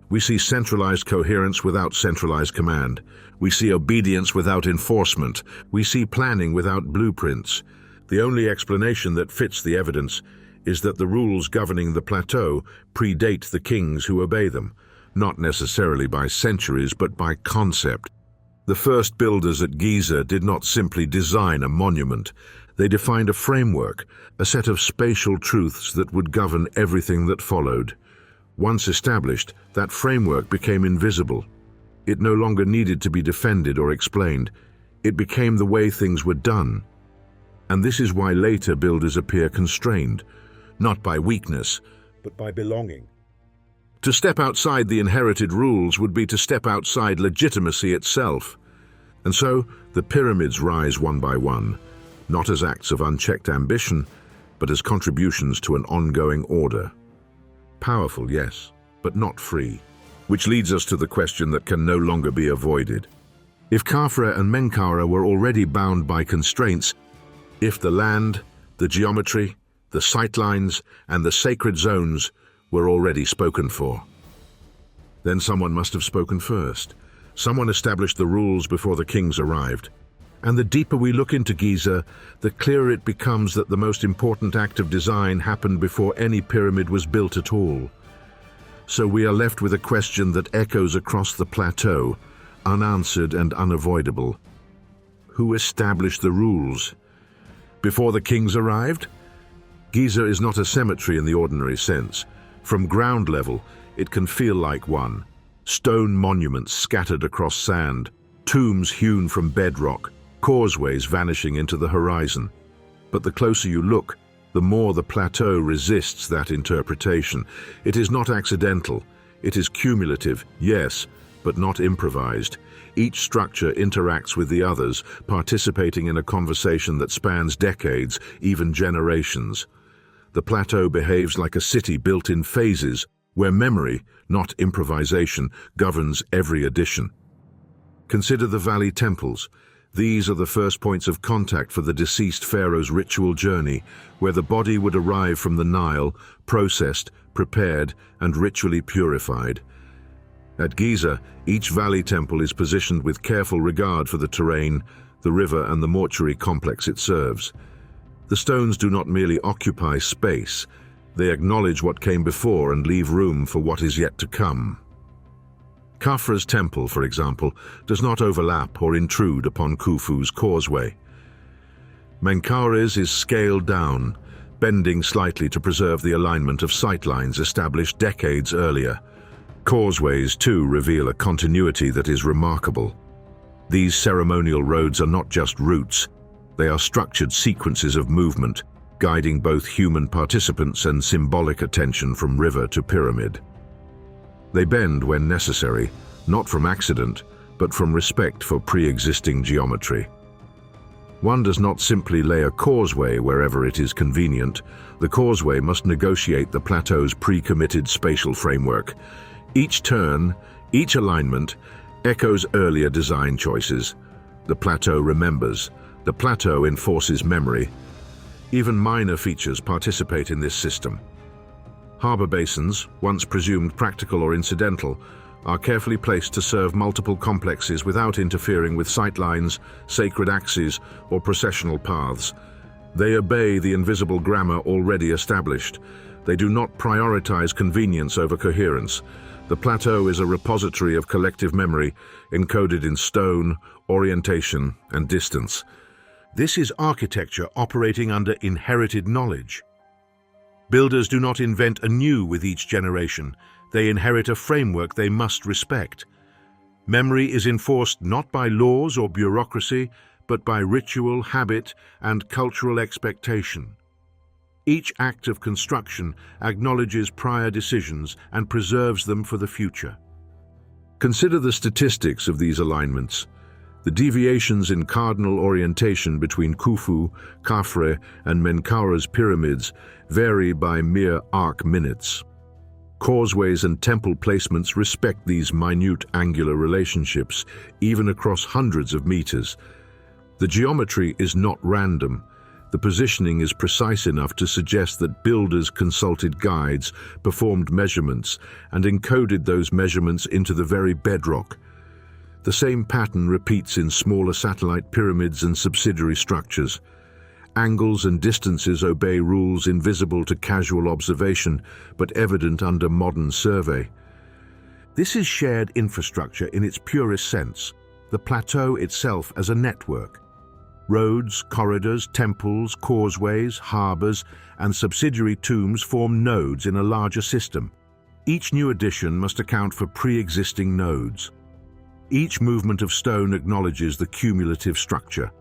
We see centralized coherence without centralized command. We see obedience without enforcement. We see planning without blueprints. The only explanation that fits the evidence is that the rules governing the plateau predate the kings who obey them, not necessarily by centuries but by concept. The first builders at Giza did not simply design a monument. They defined a framework, a set of spatial truths that would govern everything that followed. Once established, that framework became invisible. It no longer needed to be defended or explained. It became the way things were done. And this is why later builders appear constrained, not by weakness, but by belonging. To step outside the inherited rules would be to step outside legitimacy itself. And so, the pyramids rise one by one, not as acts of unchecked ambition, but as contributions to an ongoing order. Powerful, yes, but not free. Which leads us to the question that can no longer be avoided. If Khafre and Menkaure were already bound by constraints, if the land, the geometry, the sightlines, and the sacred zones were already spoken for, then someone must have spoken first. Someone established the rules before the kings arrived. And the deeper we look into Giza, the clearer it becomes that the most important act of design happened before any pyramid was built at all. So we are left with a question that echoes across the plateau, unanswered and unavoidable. Who established the rules? Before the kings arrived? Giza is not a cemetery in the ordinary sense. From ground level, it can feel like one. Stone monuments scattered across sand, tombs hewn from bedrock, causeways vanishing into the horizon. But the closer you look, the more the plateau resists that interpretation. It is not accidental. It is cumulative, yes, but not improvised. Each structure interacts with the others, participating in a conversation that spans decades, even generations. The plateau behaves like a city built in phases, where memory, not improvisation, governs every addition. Consider the valley temples. These are the first points of contact for the deceased pharaoh's ritual journey, where the body would arrive from the Nile, processed, prepared, and ritually purified. At Giza, each valley temple is positioned with careful regard for the terrain, the river, and the mortuary complex it serves. The The stones do not merely occupy space, they acknowledge what came before and leave room for what is yet to come. Khafre's temple, for example, does not overlap or intrude upon Khufu's causeway. Menkaure's is scaled down, bending slightly to preserve the alignment of sightlines established decades earlier. Causeways, too, reveal a continuity that is remarkable. These ceremonial roads are not just routes, they are structured sequences of movement, guiding both human participants and symbolic attention from river to pyramid. They bend when necessary, not from accident, but from respect for pre-existing geometry. One does not simply lay a causeway wherever it is convenient. The causeway must negotiate the plateau's pre-committed spatial framework. Each turn, each alignment, echoes earlier design choices. The plateau remembers. The plateau enforces memory. Even minor features participate in this system. Harbor basins, once presumed practical or incidental, are carefully placed to serve multiple complexes without interfering with sightlines, sacred axes, or processional paths. They obey the invisible grammar already established. They do not prioritize convenience over coherence. The plateau is a repository of collective memory, encoded in stone, orientation, and distance. This is architecture operating under inherited knowledge. Builders do not invent anew with each generation. They inherit a framework they must respect. Memory is enforced not by laws or bureaucracy, but by ritual, habit, and cultural expectation. Each act of construction acknowledges prior decisions and preserves them for the future. Consider the statistics of these alignments. The deviations in cardinal orientation between Khufu, Khafre, and Menkaure's pyramids vary by mere arc minutes. Causeways and temple placements respect these minute angular relationships, even across hundreds of meters. The geometry is not random. The positioning is precise enough to suggest that builders consulted guides, performed measurements, and encoded those measurements into the very bedrock. The same pattern repeats in smaller satellite pyramids and subsidiary structures. Angles and distances obey rules invisible to casual observation, but evident under modern survey. This is shared infrastructure in its purest sense, the plateau itself as a network. Roads, corridors, temples, causeways, harbors, and subsidiary tombs form nodes in a larger system. Each new addition must account for pre-existing nodes. Each movement of stone acknowledges the cumulative structure.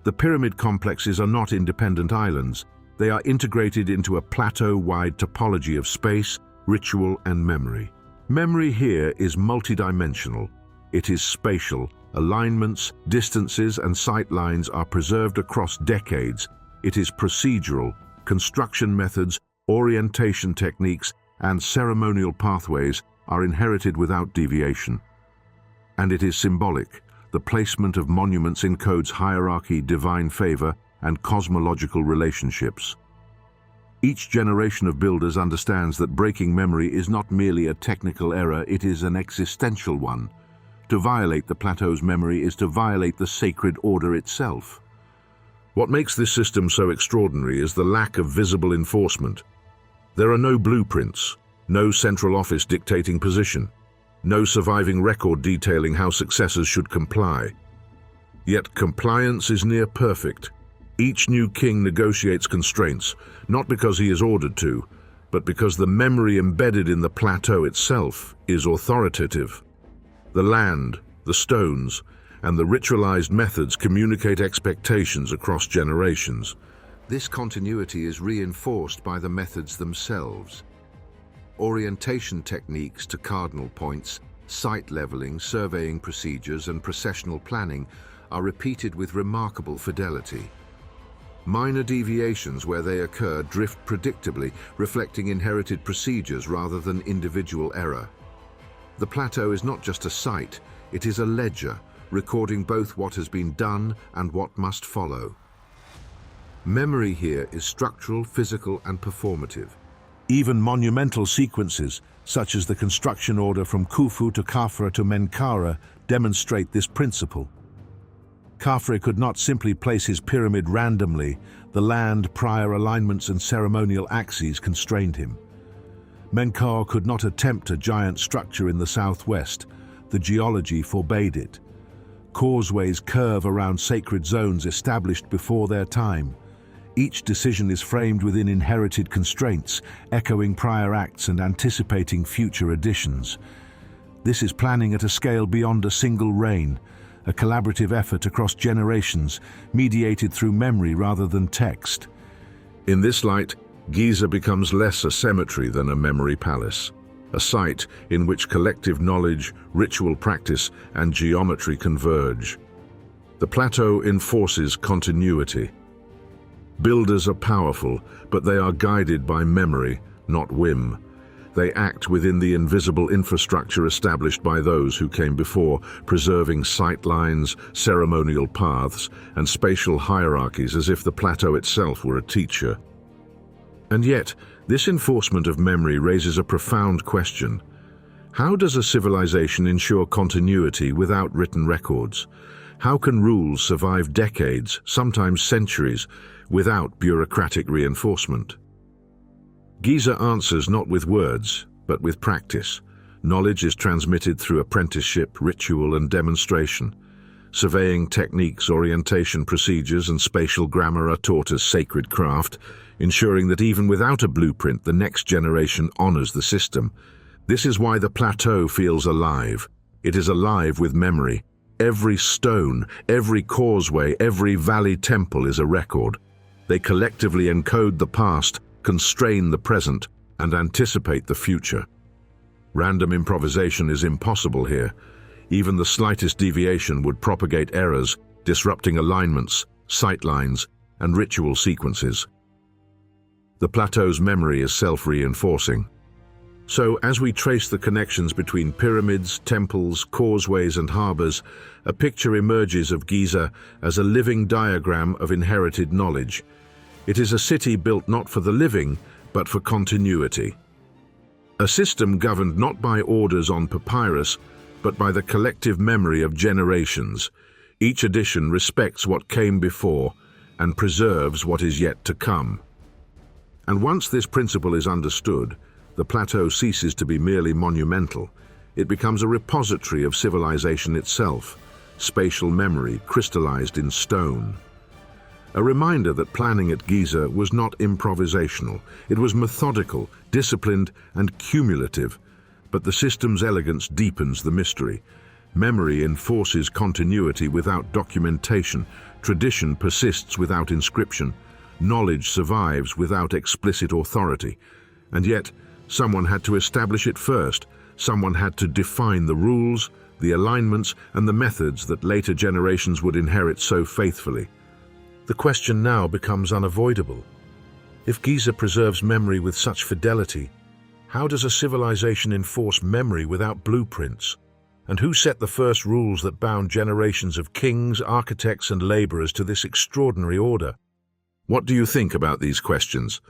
The pyramid complexes are not independent islands. They are integrated into a plateau-wide topology of space, ritual, and memory. Memory here is multidimensional. It is spatial. Alignments, distances, and sightlines are preserved across decades. It is procedural. Construction methods, orientation techniques, and ceremonial pathways are inherited without deviation. And it is symbolic. The placement of monuments encodes hierarchy, divine favor, and cosmological relationships. Each generation of builders understands that breaking memory is not merely a technical error, it is an existential one. To violate the plateau's memory is to violate the sacred order itself. What makes this system so extraordinary is the lack of visible enforcement. There are no blueprints, no central office dictating position, no surviving record detailing how successors should comply. Yet compliance is near perfect. Each new king negotiates constraints, not because he is ordered to, but because the memory embedded in the plateau itself is authoritative. The land, the stones, and the ritualized methods communicate expectations across generations. This continuity is reinforced by the methods themselves. Orientation techniques to cardinal points, site leveling, surveying procedures, and processional planning are repeated with remarkable fidelity. Minor deviations where they occur drift predictably, reflecting inherited procedures rather than individual error. The plateau is not just a site, it is a ledger, recording both what has been done and what must follow. Memory here is structural, physical, and performative. Even monumental sequences, such as the construction order from Khufu to Khafre to Menkaure, demonstrate this principle. Khafre could not simply place his pyramid randomly. The land, prior alignments and ceremonial axes constrained him. Menkaure could not attempt a giant structure in the southwest. The geology forbade it. Causeways curve around sacred zones established before their time. Each decision is framed within inherited constraints, echoing prior acts and anticipating future additions. This is planning at a scale beyond a single reign, a collaborative effort across generations, mediated through memory rather than text. In this light, Giza becomes less a cemetery than a memory palace, a site in which collective knowledge, ritual practice, and geometry converge. The plateau enforces continuity. Builders are powerful, but they are guided by memory, not whim. They act within the invisible infrastructure established by those who came before, preserving sight lines, ceremonial paths, and spatial hierarchies as if the plateau itself were a teacher. And yet, this enforcement of memory raises a profound question. How does a civilization ensure continuity without written records? How can rules survive decades, sometimes centuries, without bureaucratic reinforcement? Giza answers not with words, but with practice. Knowledge is transmitted through apprenticeship, ritual, and demonstration. Surveying techniques, orientation procedures, and spatial grammar are taught as sacred craft, ensuring that even without a blueprint, the next generation honors the system. This is why the plateau feels alive. It is alive with memory. Every stone, every causeway, every valley temple is a record. They collectively encode the past, constrain the present, and anticipate the future. Random improvisation is impossible here. Even the slightest deviation would propagate errors, disrupting alignments, sightlines, and ritual sequences. The plateau's memory is self-reinforcing. So, as we trace the connections between pyramids, temples, causeways, and harbors, a picture emerges of Giza as a living diagram of inherited knowledge. It is a city built not for the living, but for continuity. A system governed not by orders on papyrus, but by the collective memory of generations. Each edition respects what came before and preserves what is yet to come. And once this principle is understood, the plateau ceases to be merely monumental. It becomes a repository of civilization itself, spatial memory crystallized in stone. A reminder that planning at Giza was not improvisational. It was methodical, disciplined, and cumulative. But the system's elegance deepens the mystery. Memory enforces continuity without documentation. Tradition persists without inscription. Knowledge survives without explicit authority. And yet, someone had to establish it first. Someone had to define the rules, the alignments, and the methods that later generations would inherit so faithfully. The question now becomes unavoidable. If Giza preserves memory with such fidelity, how does a civilization enforce memory without blueprints? And who set the first rules that bound generations of kings, architects, and laborers to this extraordinary order? What do you think about these questions?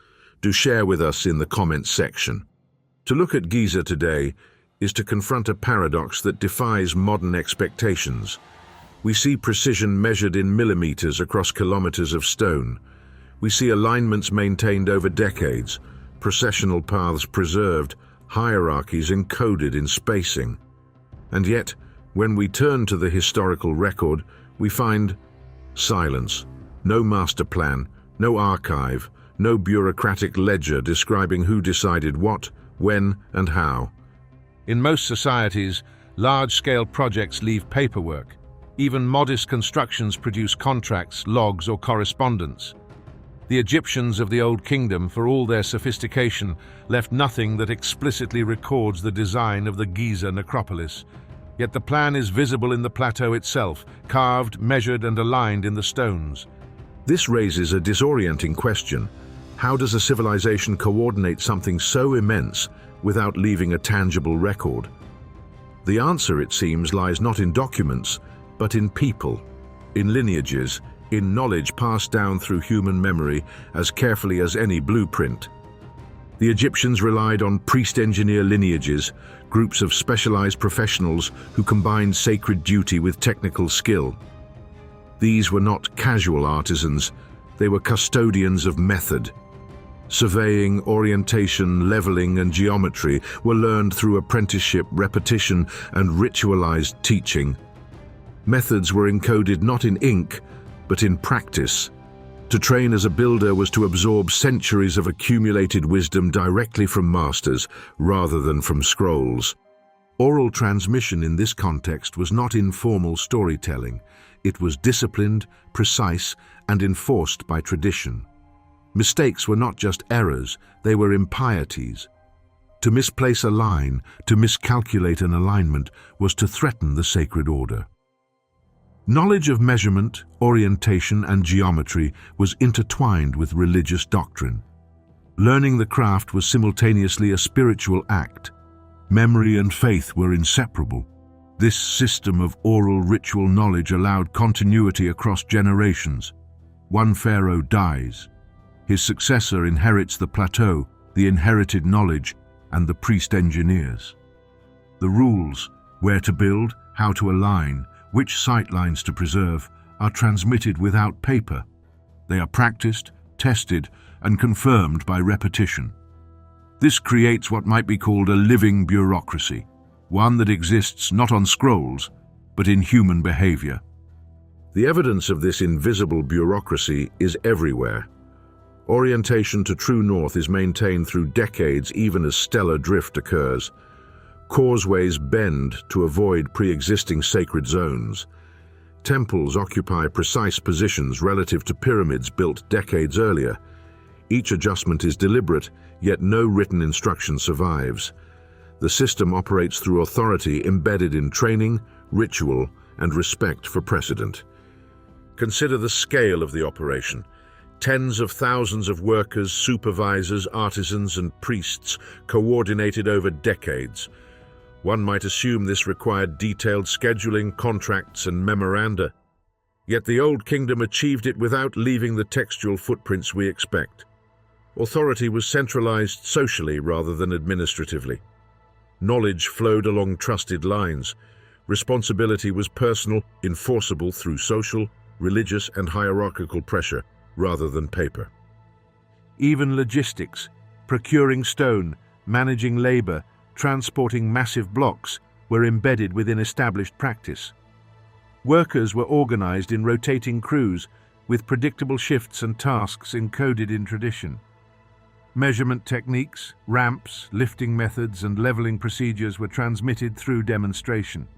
Do share with us in the comments section. To look at Giza today is to confront a paradox that defies modern expectations. We see precision measured in millimeters across kilometers of stone. We see alignments maintained over decades, processional paths preserved, hierarchies encoded in spacing. And yet, when we turn to the historical record, we find silence, no master plan, no archive, no bureaucratic ledger describing who decided what, when, and how. In most societies, large-scale projects leave paperwork. Even modest constructions produce contracts, logs, or correspondence. The Egyptians of the Old Kingdom, for all their sophistication, left nothing that explicitly records the design of the Giza necropolis. Yet the plan is visible in the plateau itself, carved, measured, and aligned in the stones. This raises a disorienting question. How does a civilization coordinate something so immense without leaving a tangible record? The answer, it seems, lies not in documents, but in people, in lineages, in knowledge passed down through human memory as carefully as any blueprint. The Egyptians relied on priest-engineer lineages, groups of specialized professionals who combined sacred duty with technical skill. These were not casual artisans, they were custodians of method. Surveying, orientation, leveling, and geometry were learned through apprenticeship, repetition, and ritualized teaching. Methods were encoded not in ink, but in practice. To train as a builder was to absorb centuries of accumulated wisdom directly from masters, rather than from scrolls. Oral transmission in this context was not informal storytelling. It was disciplined, precise, and enforced by tradition. Mistakes were not just errors, they were impieties. To misplace a line, to miscalculate an alignment, was to threaten the sacred order. Knowledge of measurement, orientation, and geometry was intertwined with religious doctrine. Learning the craft was simultaneously a spiritual act. Memory and faith were inseparable. This system of oral ritual knowledge allowed continuity across generations. One pharaoh dies. His successor inherits the plateau, the inherited knowledge, and the priest engineers. The rules, where to build, how to align, which sightlines to preserve, are transmitted without paper. They are practiced, tested, and confirmed by repetition. This creates what might be called a living bureaucracy, one that exists not on scrolls, but in human behavior. The evidence of this invisible bureaucracy is everywhere. Orientation to true north is maintained through decades even as stellar drift occurs. Causeways bend to avoid pre-existing sacred zones. Temples occupy precise positions relative to pyramids built decades earlier. Each adjustment is deliberate, yet no written instruction survives. The system operates through authority embedded in training, ritual, and respect for precedent. Consider the scale of the operation. Tens of thousands of workers, supervisors, artisans, and priests coordinated over decades. One might assume this required detailed scheduling, contracts, and memoranda. Yet the Old Kingdom achieved it without leaving the textual footprints we expect. Authority was centralized socially rather than administratively. Knowledge flowed along trusted lines. Responsibility was personal, enforceable through social, religious, and hierarchical pressure, rather than paper. Even logistics, procuring stone, managing labor, transporting massive blocks, were embedded within established practice. Workers were organized in rotating crews, with predictable shifts and tasks encoded in tradition. Measurement techniques, ramps, lifting methods, and leveling procedures were transmitted through demonstration.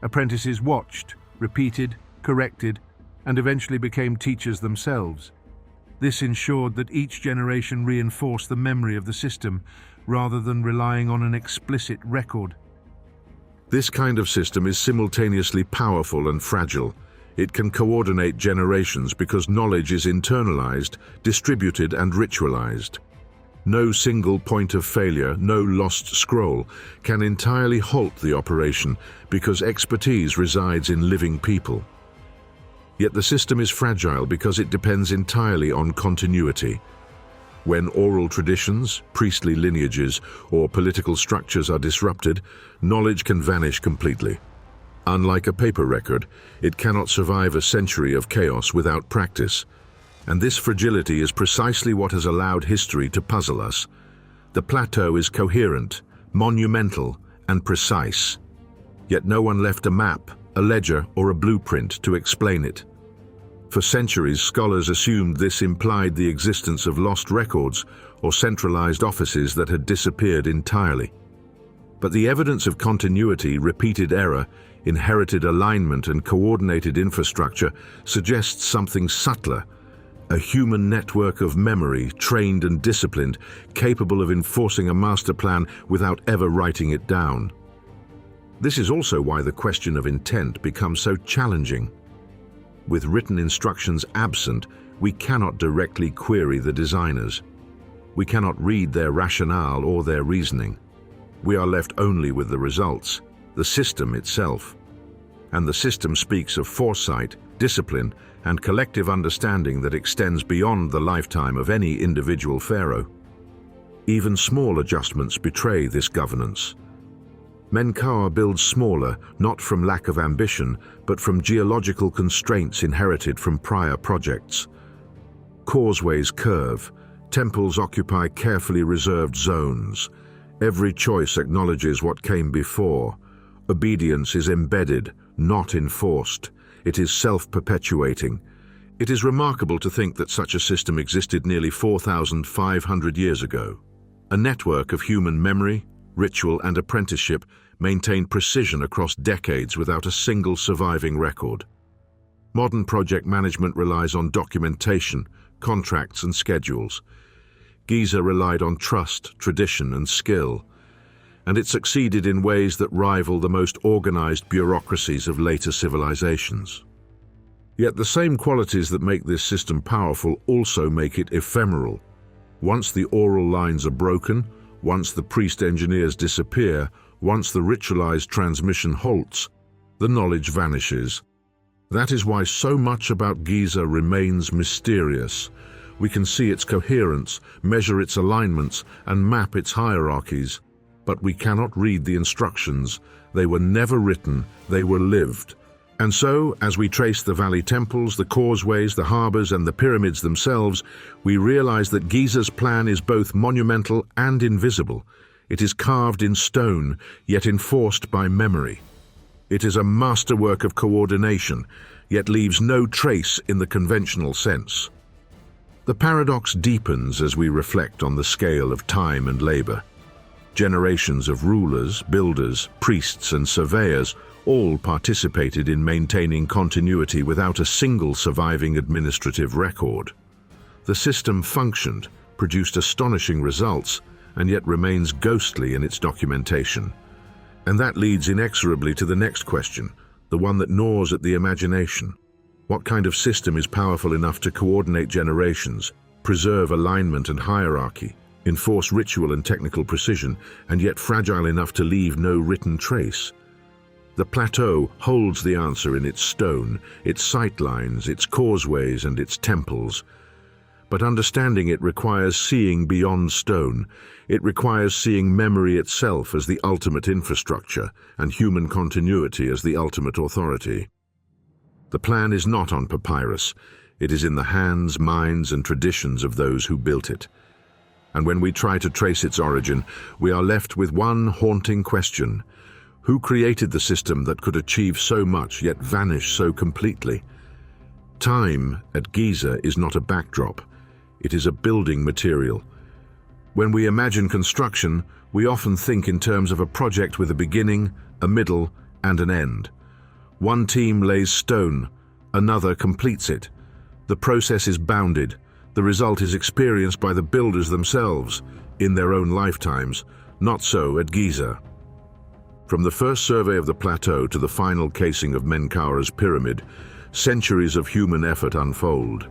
Apprentices watched, repeated, corrected, and eventually became teachers themselves. This ensured that each generation reinforced the memory of the system, rather than relying on an explicit record. This kind of system is simultaneously powerful and fragile. It can coordinate generations because knowledge is internalized, distributed, and ritualized. No single point of failure, no lost scroll, can entirely halt the operation because expertise resides in living people. Yet the system is fragile because it depends entirely on continuity. When oral traditions, priestly lineages, or political structures are disrupted, knowledge can vanish completely. Unlike a paper record, it cannot survive a century of chaos without practice. And this fragility is precisely what has allowed history to puzzle us. The plateau is coherent, monumental, and precise. Yet no one left a map, a ledger, or a blueprint to explain it. For centuries, scholars assumed this implied the existence of lost records or centralized offices that had disappeared entirely. But the evidence of continuity, repeated error, inherited alignment, and coordinated infrastructure suggests something subtler: a human network of memory, trained and disciplined, capable of enforcing a master plan without ever writing it down. This is also why the question of intent becomes so challenging. With written instructions absent, we cannot directly query the designers. We cannot read their rationale or their reasoning. We are left only with the results, the system itself. And the system speaks of foresight, discipline, and collective understanding that extends beyond the lifetime of any individual pharaoh. Even small adjustments betray this governance. Menkaure builds smaller, not from lack of ambition, but from geological constraints inherited from prior projects. Causeways curve, temples occupy carefully reserved zones. Every choice acknowledges what came before. Obedience is embedded, not enforced. It is self-perpetuating. It is remarkable to think that such a system existed nearly 4,500 years ago. A network of human memory, ritual, and apprenticeship maintained precision across decades without a single surviving record. Modern project management relies on documentation, contracts, and schedules. Giza relied on trust, tradition, and skill, and it succeeded in ways that rival the most organized bureaucracies of later civilizations. Yet the same qualities that make this system powerful also make it ephemeral. Once the oral lines are broken, once the priest engineers disappear, once the ritualized transmission halts, the knowledge vanishes. That is why so much about Giza remains mysterious. We can see its coherence, measure its alignments, and map its hierarchies, but we cannot read the instructions. They were never written, they were lived. And so, as we trace the valley temples, the causeways, the harbors, and the pyramids themselves, we realize that Giza's plan is both monumental and invisible. It is carved in stone, yet enforced by memory. It is a masterwork of coordination, yet leaves no trace in the conventional sense. The paradox deepens as we reflect on the scale of time and labor. Generations of rulers, builders, priests, and surveyors all participated in maintaining continuity without a single surviving administrative record. The system functioned, produced astonishing results, and yet remains ghostly in its documentation. And that leads inexorably to the next question, the one that gnaws at the imagination. What kind of system is powerful enough to coordinate generations, preserve alignment and hierarchy, enforce ritual and technical precision, and yet fragile enough to leave no written trace? The plateau holds the answer in its stone, its sightlines, its causeways, and its temples. But understanding it requires seeing beyond stone. It requires seeing memory itself as the ultimate infrastructure and human continuity as the ultimate authority. The plan is not on papyrus. It is in the hands, minds, and traditions of those who built it. And when we try to trace its origin, we are left with one haunting question. Who created the system that could achieve so much yet vanish so completely? Time at Giza is not a backdrop. It is a building material. When we imagine construction, we often think in terms of a project with a beginning, a middle, and an end. One team lays stone, another completes it. The process is bounded. The result is experienced by the builders themselves, in their own lifetimes. Not so at Giza. From the first survey of the plateau to the final casing of Menkaure's pyramid, centuries of human effort unfold.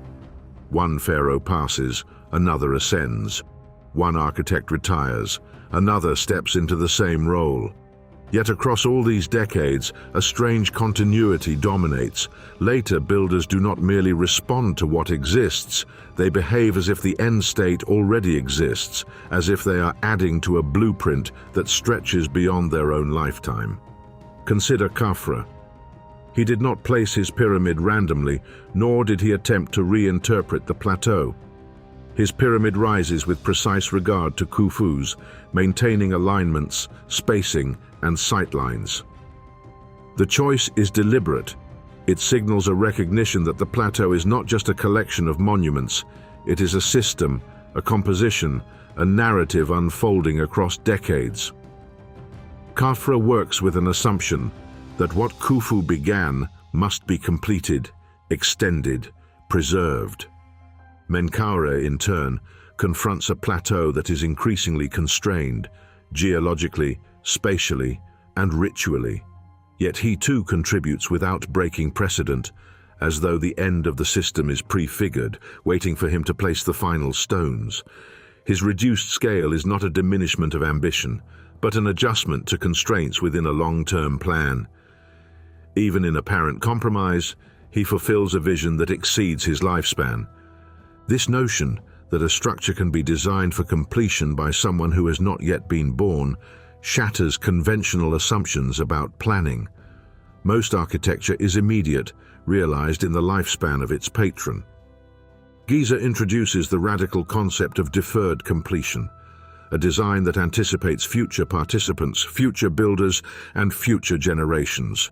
One pharaoh passes, another ascends. One architect retires, another steps into the same role. Yet across all these decades, a strange continuity dominates. Later builders do not merely respond to what exists, they behave as if the end state already exists, as if they are adding to a blueprint that stretches beyond their own lifetime. Consider Khafre. He did not place his pyramid randomly, nor did he attempt to reinterpret the plateau. His pyramid rises with precise regard to Khufu's, maintaining alignments, spacing, and sightlines. The choice is deliberate. It signals a recognition that the plateau is not just a collection of monuments. It is a system, a composition, a narrative unfolding across decades. Khafre works with an assumption that what Khufu began must be completed, extended, preserved. Menkaure, in turn, confronts a plateau that is increasingly constrained, geologically, spatially, and ritually. Yet he too contributes without breaking precedent, as though the end of the system is prefigured, waiting for him to place the final stones. His reduced scale is not a diminishment of ambition, but an adjustment to constraints within a long-term plan. Even in apparent compromise, he fulfills a vision that exceeds his lifespan. This notion that a structure can be designed for completion by someone who has not yet been born shatters conventional assumptions about planning. Most architecture is immediate, realized in the lifespan of its patron. Giza introduces the radical concept of deferred completion, a design that anticipates future participants, future builders, and future generations.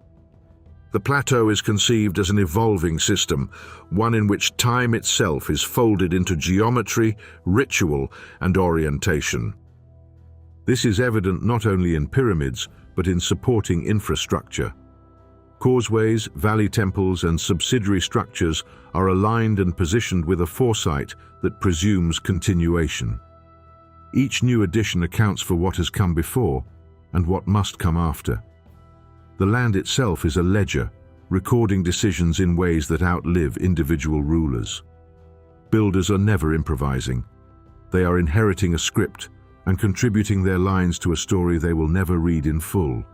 The plateau is conceived as an evolving system, one in which time itself is folded into geometry, ritual, and orientation. This is evident not only in pyramids, but in supporting infrastructure. Causeways, valley temples, and subsidiary structures are aligned and positioned with a foresight that presumes continuation. Each new addition accounts for what has come before and what must come after. The land itself is a ledger, recording decisions in ways that outlive individual rulers. Builders are never improvising. They are inheriting a script and contributing their lines to a story they will never read in full.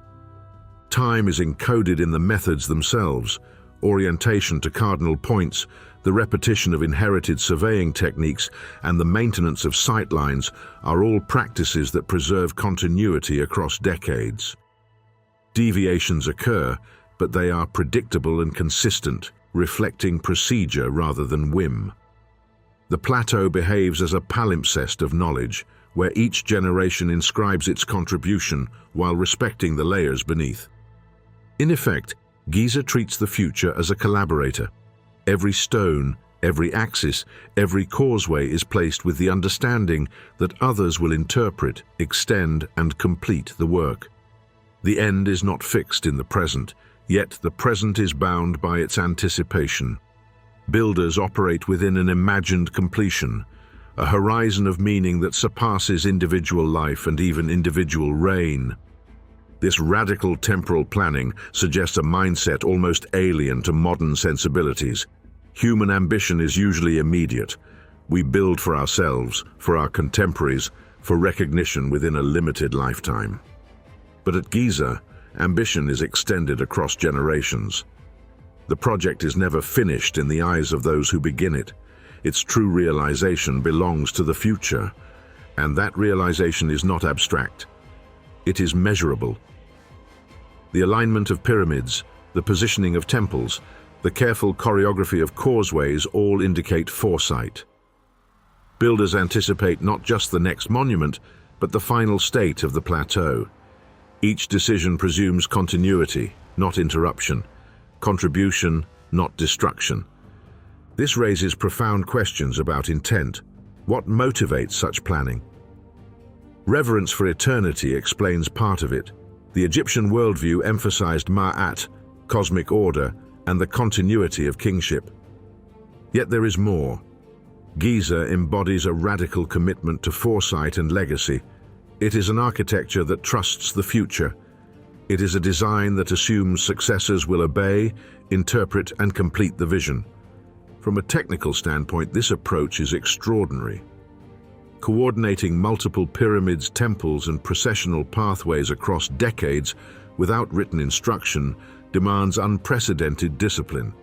Time is encoded in the methods themselves, orientation to cardinal points, the repetition of inherited surveying techniques, and the maintenance of sightlines are all practices that preserve continuity across decades. Deviations occur, but they are predictable and consistent, reflecting procedure rather than whim. The plateau behaves as a palimpsest of knowledge, where each generation inscribes its contribution while respecting the layers beneath. In effect, Giza treats the future as a collaborator. Every stone, every axis, every causeway is placed with the understanding that others will interpret, extend, and complete the work. The end is not fixed in the present, yet the present is bound by its anticipation. Builders operate within an imagined completion, a horizon of meaning that surpasses individual life and even individual reign. This radical temporal planning suggests a mindset almost alien to modern sensibilities. Human ambition is usually immediate. We build for ourselves, for our contemporaries, for recognition within a limited lifetime. But at Giza, ambition is extended across generations. The project is never finished in the eyes of those who begin it. Its true realization belongs to the future, and that realization is not abstract. It is measurable. The alignment of pyramids, the positioning of temples, the careful choreography of causeways all indicate foresight. Builders anticipate not just the next monument, but the final state of the plateau. Each decision presumes continuity, not interruption, contribution, not destruction. This raises profound questions about intent. What motivates such planning? Reverence for eternity explains part of it. The Egyptian worldview emphasized Ma'at, cosmic order, and the continuity of kingship. Yet there is more. Giza embodies a radical commitment to foresight and legacy. It is an architecture that trusts the future. It is a design that assumes successors will obey, interpret, and complete the vision. From a technical standpoint, this approach is extraordinary. Coordinating multiple pyramids, temples, and processional pathways across decades without written instruction demands unprecedented discipline.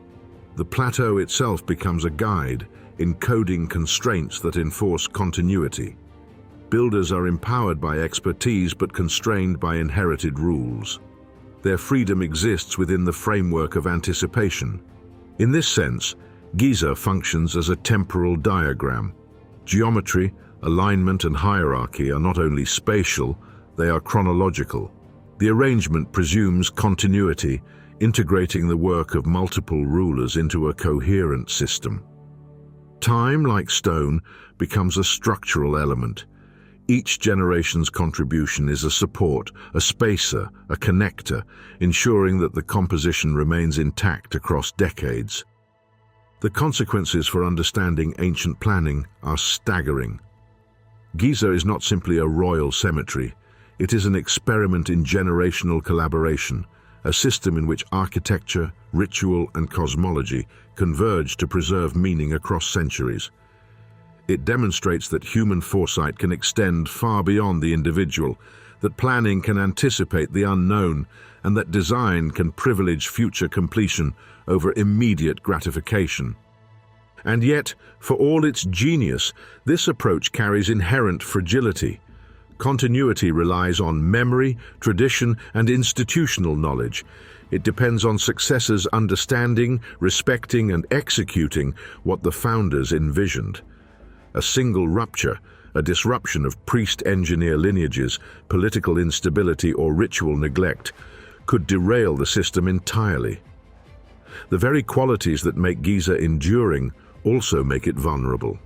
The plateau itself becomes a guide, encoding constraints that enforce continuity. Builders are empowered by expertise but constrained by inherited rules. Their freedom exists within the framework of anticipation. In this sense, Giza functions as a temporal diagram. Geometry, alignment, and hierarchy are not only spatial, they are chronological. The arrangement presumes continuity, integrating the work of multiple rulers into a coherent system. Time, like stone, becomes a structural element. Each generation's contribution is a support, a spacer, a connector, ensuring that the composition remains intact across decades. The consequences for understanding ancient planning are staggering. Giza is not simply a royal cemetery. It is an experiment in generational collaboration, a system in which architecture, ritual, and cosmology converge to preserve meaning across centuries. It demonstrates that human foresight can extend far beyond the individual, that planning can anticipate the unknown, and that design can privilege future completion over immediate gratification. And yet, for all its genius, this approach carries inherent fragility. Continuity relies on memory, tradition, and institutional knowledge. It depends on successors understanding, respecting, and executing what the founders envisioned. A single rupture, a disruption of priest-engineer lineages, political instability, or ritual neglect, could derail the system entirely. The very qualities that make Giza enduring also make it vulnerable.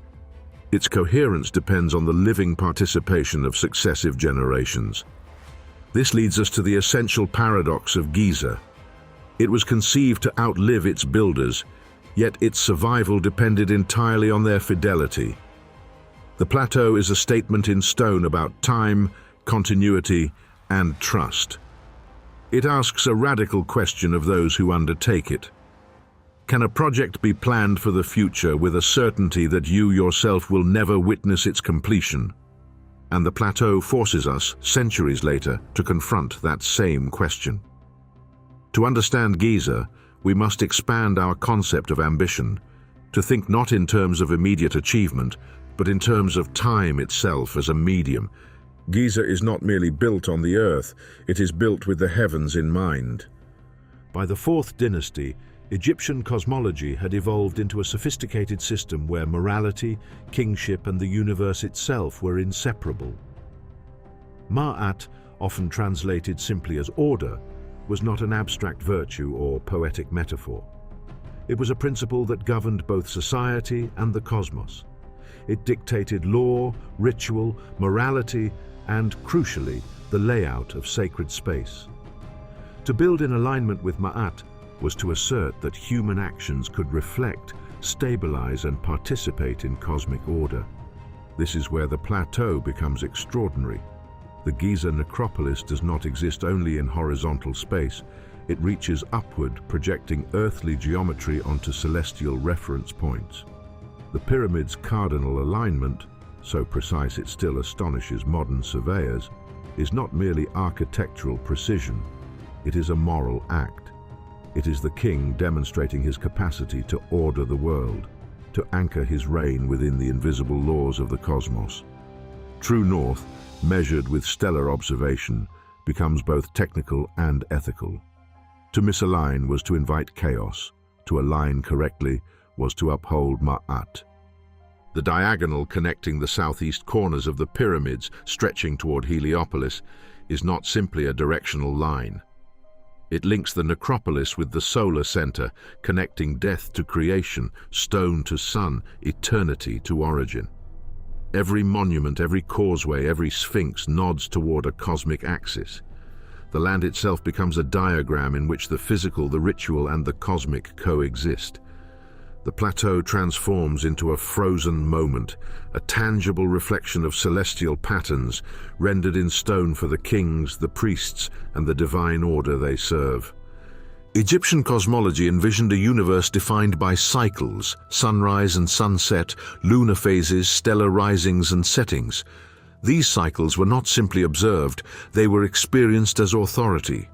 Its coherence depends on the living participation of successive generations. This leads us to the essential paradox of Giza. It was conceived to outlive its builders, yet its survival depended entirely on their fidelity. The plateau is a statement in stone about time, continuity, and trust. It asks a radical question of those who undertake it. Can a project be planned for the future with a certainty that you yourself will never witness its completion? And the plateau forces us, centuries later, to confront that same question. To understand Giza, we must expand our concept of ambition, to think not in terms of immediate achievement, but in terms of time itself as a medium. Giza is not merely built on the earth, it is built with the heavens in mind. By the 4th dynasty, Egyptian cosmology had evolved into a sophisticated system where morality, kingship, and the universe itself were inseparable. Ma'at, often translated simply as order, was not an abstract virtue or poetic metaphor. It was a principle that governed both society and the cosmos. It dictated law, ritual, morality, and, crucially, the layout of sacred space. To build in alignment with Ma'at was to assert that human actions could reflect, stabilize, and participate in cosmic order. This is where the plateau becomes extraordinary. The Giza necropolis does not exist only in horizontal space. It reaches upward, projecting earthly geometry onto celestial reference points. The pyramid's cardinal alignment, so precise it still astonishes modern surveyors, is not merely architectural precision. It is a moral act. It is the king demonstrating his capacity to order the world, to anchor his reign within the invisible laws of the cosmos. True north, measured with stellar observation, becomes both technical and ethical. To misalign was to invite chaos. To align correctly was to uphold Ma'at. The diagonal connecting the southeast corners of the pyramids, stretching toward Heliopolis, is not simply a directional line. It links the necropolis with the solar center, connecting death to creation, stone to sun, eternity to origin. Every monument, every causeway, every sphinx nods toward a cosmic axis. The land itself becomes a diagram in which the physical, the ritual, and the cosmic coexist. The plateau transforms into a frozen moment, a tangible reflection of celestial patterns rendered in stone for the kings, the priests, and the divine order they serve. Egyptian cosmology envisioned a universe defined by cycles, sunrise and sunset, lunar phases, stellar risings and settings. These cycles were not simply observed, they were experienced as authority.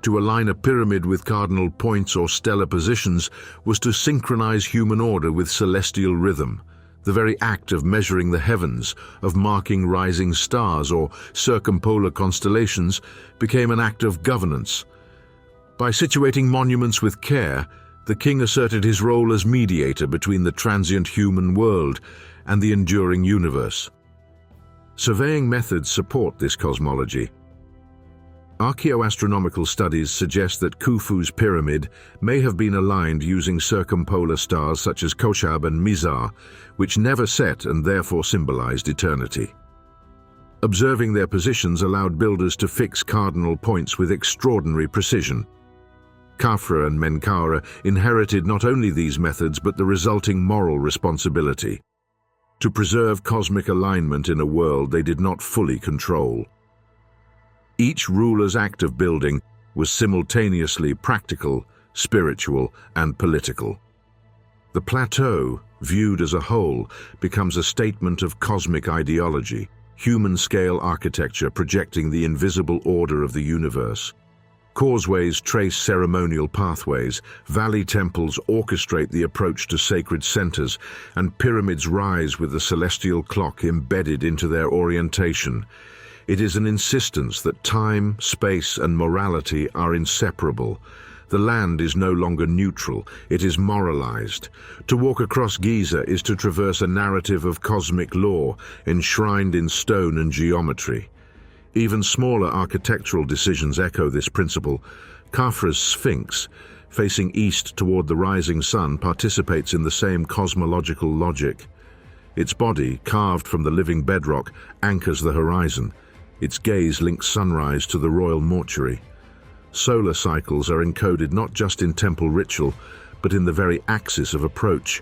To align a pyramid with cardinal points or stellar positions was to synchronize human order with celestial rhythm. The very act of measuring the heavens, of marking rising stars or circumpolar constellations, became an act of governance. By situating monuments with care, the king asserted his role as mediator between the transient human world and the enduring universe. Surveying methods support this cosmology. Archaeoastronomical studies suggest that Khufu's pyramid may have been aligned using circumpolar stars such as Kochab and Mizar, which never set and therefore symbolized eternity. Observing their positions allowed builders to fix cardinal points with extraordinary precision. Khafre and Menkaure inherited not only these methods but the resulting moral responsibility to preserve cosmic alignment in a world they did not fully control. Each ruler's act of building was simultaneously practical, spiritual, and political. The plateau, viewed as a whole, becomes a statement of cosmic ideology, human-scale architecture projecting the invisible order of the universe. Causeways trace ceremonial pathways, valley temples orchestrate the approach to sacred centers, and pyramids rise with the celestial clock embedded into their orientation. It is an insistence that time, space, and morality are inseparable. The land is no longer neutral, it is moralized. To walk across Giza is to traverse a narrative of cosmic law, enshrined in stone and geometry. Even smaller architectural decisions echo this principle. Khafre's Sphinx, facing east toward the rising sun, participates in the same cosmological logic. Its body, carved from the living bedrock, anchors the horizon. Its gaze links sunrise to the royal mortuary. Solar cycles are encoded not just in temple ritual, but in the very axis of approach.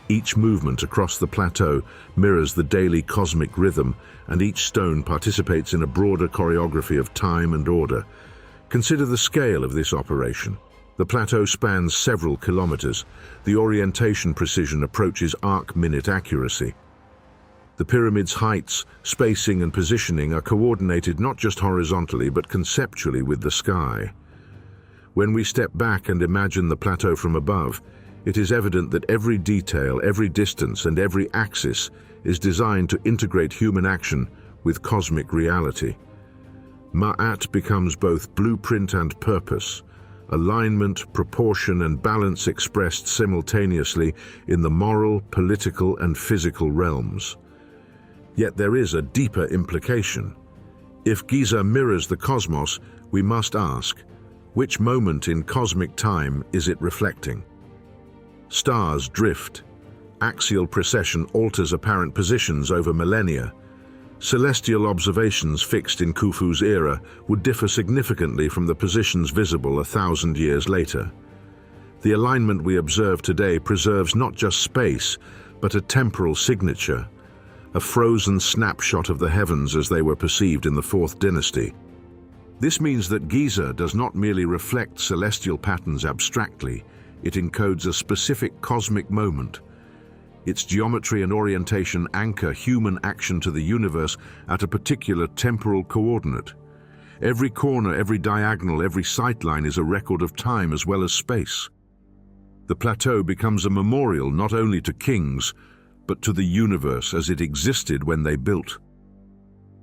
Each movement across the plateau mirrors the daily cosmic rhythm, and each stone participates in a broader choreography of time and order. Consider the scale of this operation. The plateau spans several kilometers. The orientation precision approaches arc-minute accuracy. The pyramid's heights, spacing, and positioning are coordinated not just horizontally but conceptually with the sky. When we step back and imagine the plateau from above, it is evident that every detail, every distance, and every axis is designed to integrate human action with cosmic reality. Ma'at becomes both blueprint and purpose, alignment, proportion, and balance expressed simultaneously in the moral, political, and physical realms. Yet there is a deeper implication. If Giza mirrors the cosmos, we must ask, which moment in cosmic time is it reflecting? Stars drift. Axial precession alters apparent positions over millennia. Celestial observations fixed in Khufu's era would differ significantly from the positions visible 1,000 years later. The alignment we observe today preserves not just space, but a temporal signature, a frozen snapshot of the heavens as they were perceived in the Fourth Dynasty. This means that Giza does not merely reflect celestial patterns abstractly, it encodes a specific cosmic moment. Its geometry and orientation anchor human action to the universe at a particular temporal coordinate. Every corner, every diagonal, every sightline is a record of time as well as space. The plateau becomes a memorial not only to kings, but to the universe as it existed when they built.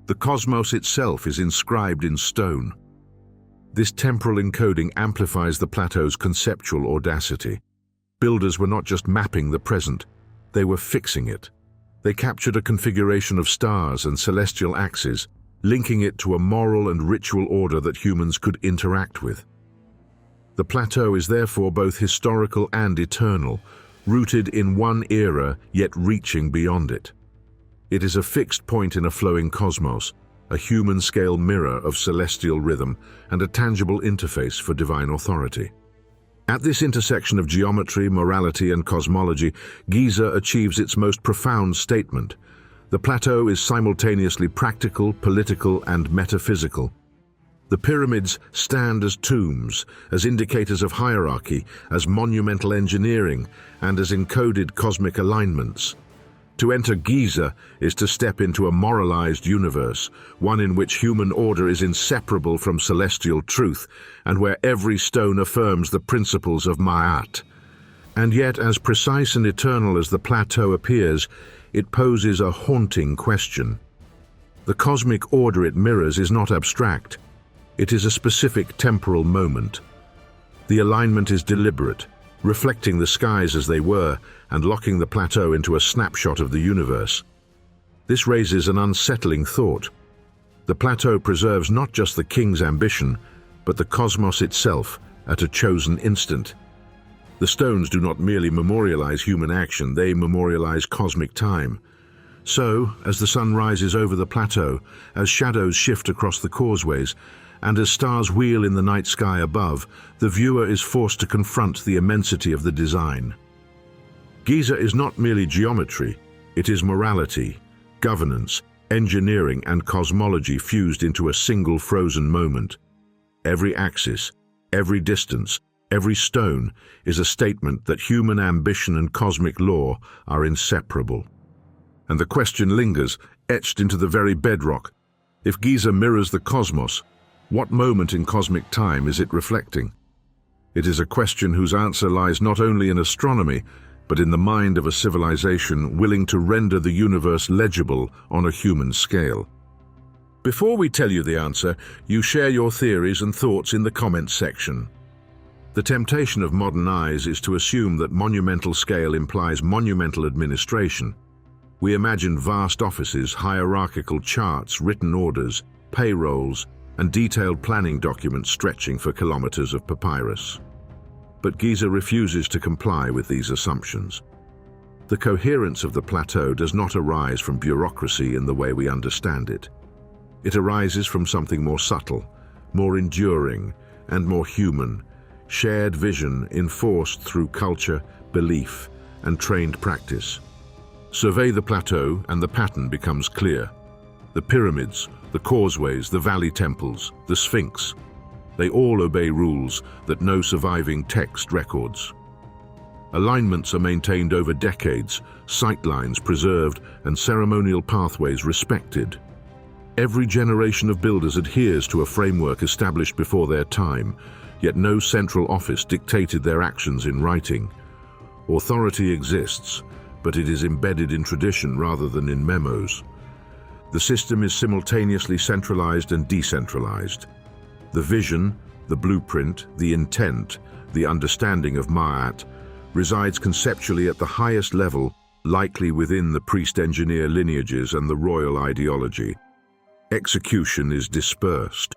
The cosmos itself is inscribed in stone. This temporal encoding amplifies the plateau's conceptual audacity. Builders were not just mapping the present, they were fixing it. They captured a configuration of stars and celestial axes, linking it to a moral and ritual order that humans could interact with. The plateau is therefore both historical and eternal, rooted in one era yet reaching beyond it. It is a fixed point in a flowing cosmos, a human-scale mirror of celestial rhythm, and a tangible interface for divine authority. At this intersection of geometry, morality, and cosmology, Giza achieves its most profound statement. The plateau is simultaneously practical, political, and metaphysical. The pyramids stand as tombs, as indicators of hierarchy, as monumental engineering, and as encoded cosmic alignments. To enter Giza is to step into a moralized universe, one in which human order is inseparable from celestial truth, and where every stone affirms the principles of Ma'at. And yet, as precise and eternal as the plateau appears, it poses a haunting question. The cosmic order it mirrors is not abstract. It is a specific temporal moment. The alignment is deliberate, reflecting the skies as they were and locking the plateau into a snapshot of the universe. This raises an unsettling thought. The plateau preserves not just the king's ambition, but the cosmos itself at a chosen instant. The stones do not merely memorialize human action, they memorialize cosmic time. So, as the sun rises over the plateau, as shadows shift across the causeways, and as stars wheel in the night sky above, the viewer is forced to confront the immensity of the design. Giza is not merely geometry, it is morality, governance, engineering, and cosmology fused into a single frozen moment. Every axis, every distance, every stone is a statement that human ambition and cosmic law are inseparable. And the question lingers, etched into the very bedrock. If Giza mirrors the cosmos, what moment in cosmic time is it reflecting? It is a question whose answer lies not only in astronomy, but in the mind of a civilization willing to render the universe legible on a human scale. Before we tell you the answer, you share your theories and thoughts in the comments section. The temptation of modern eyes is to assume that monumental scale implies monumental administration. We imagine vast offices, hierarchical charts, written orders, payrolls, and detailed planning documents stretching for kilometers of papyrus. But Giza refuses to comply with these assumptions. The coherence of the plateau does not arise from bureaucracy in the way we understand it. It arises from something more subtle, more enduring, and more human, shared vision enforced through culture, belief, and trained practice. Survey the plateau and the pattern becomes clear. The pyramids, the causeways, the valley temples, the Sphinx, they all obey rules that no surviving text records. Alignments are maintained over decades, sightlines preserved, and ceremonial pathways respected. Every generation of builders adheres to a framework established before their time, yet no central office dictated their actions in writing. Authority exists, but it is embedded in tradition rather than in memos. The system is simultaneously centralized and decentralized. The vision, the blueprint, the intent, the understanding of Ma'at resides conceptually at the highest level, likely within the priest-engineer lineages and the royal ideology. Execution is dispersed.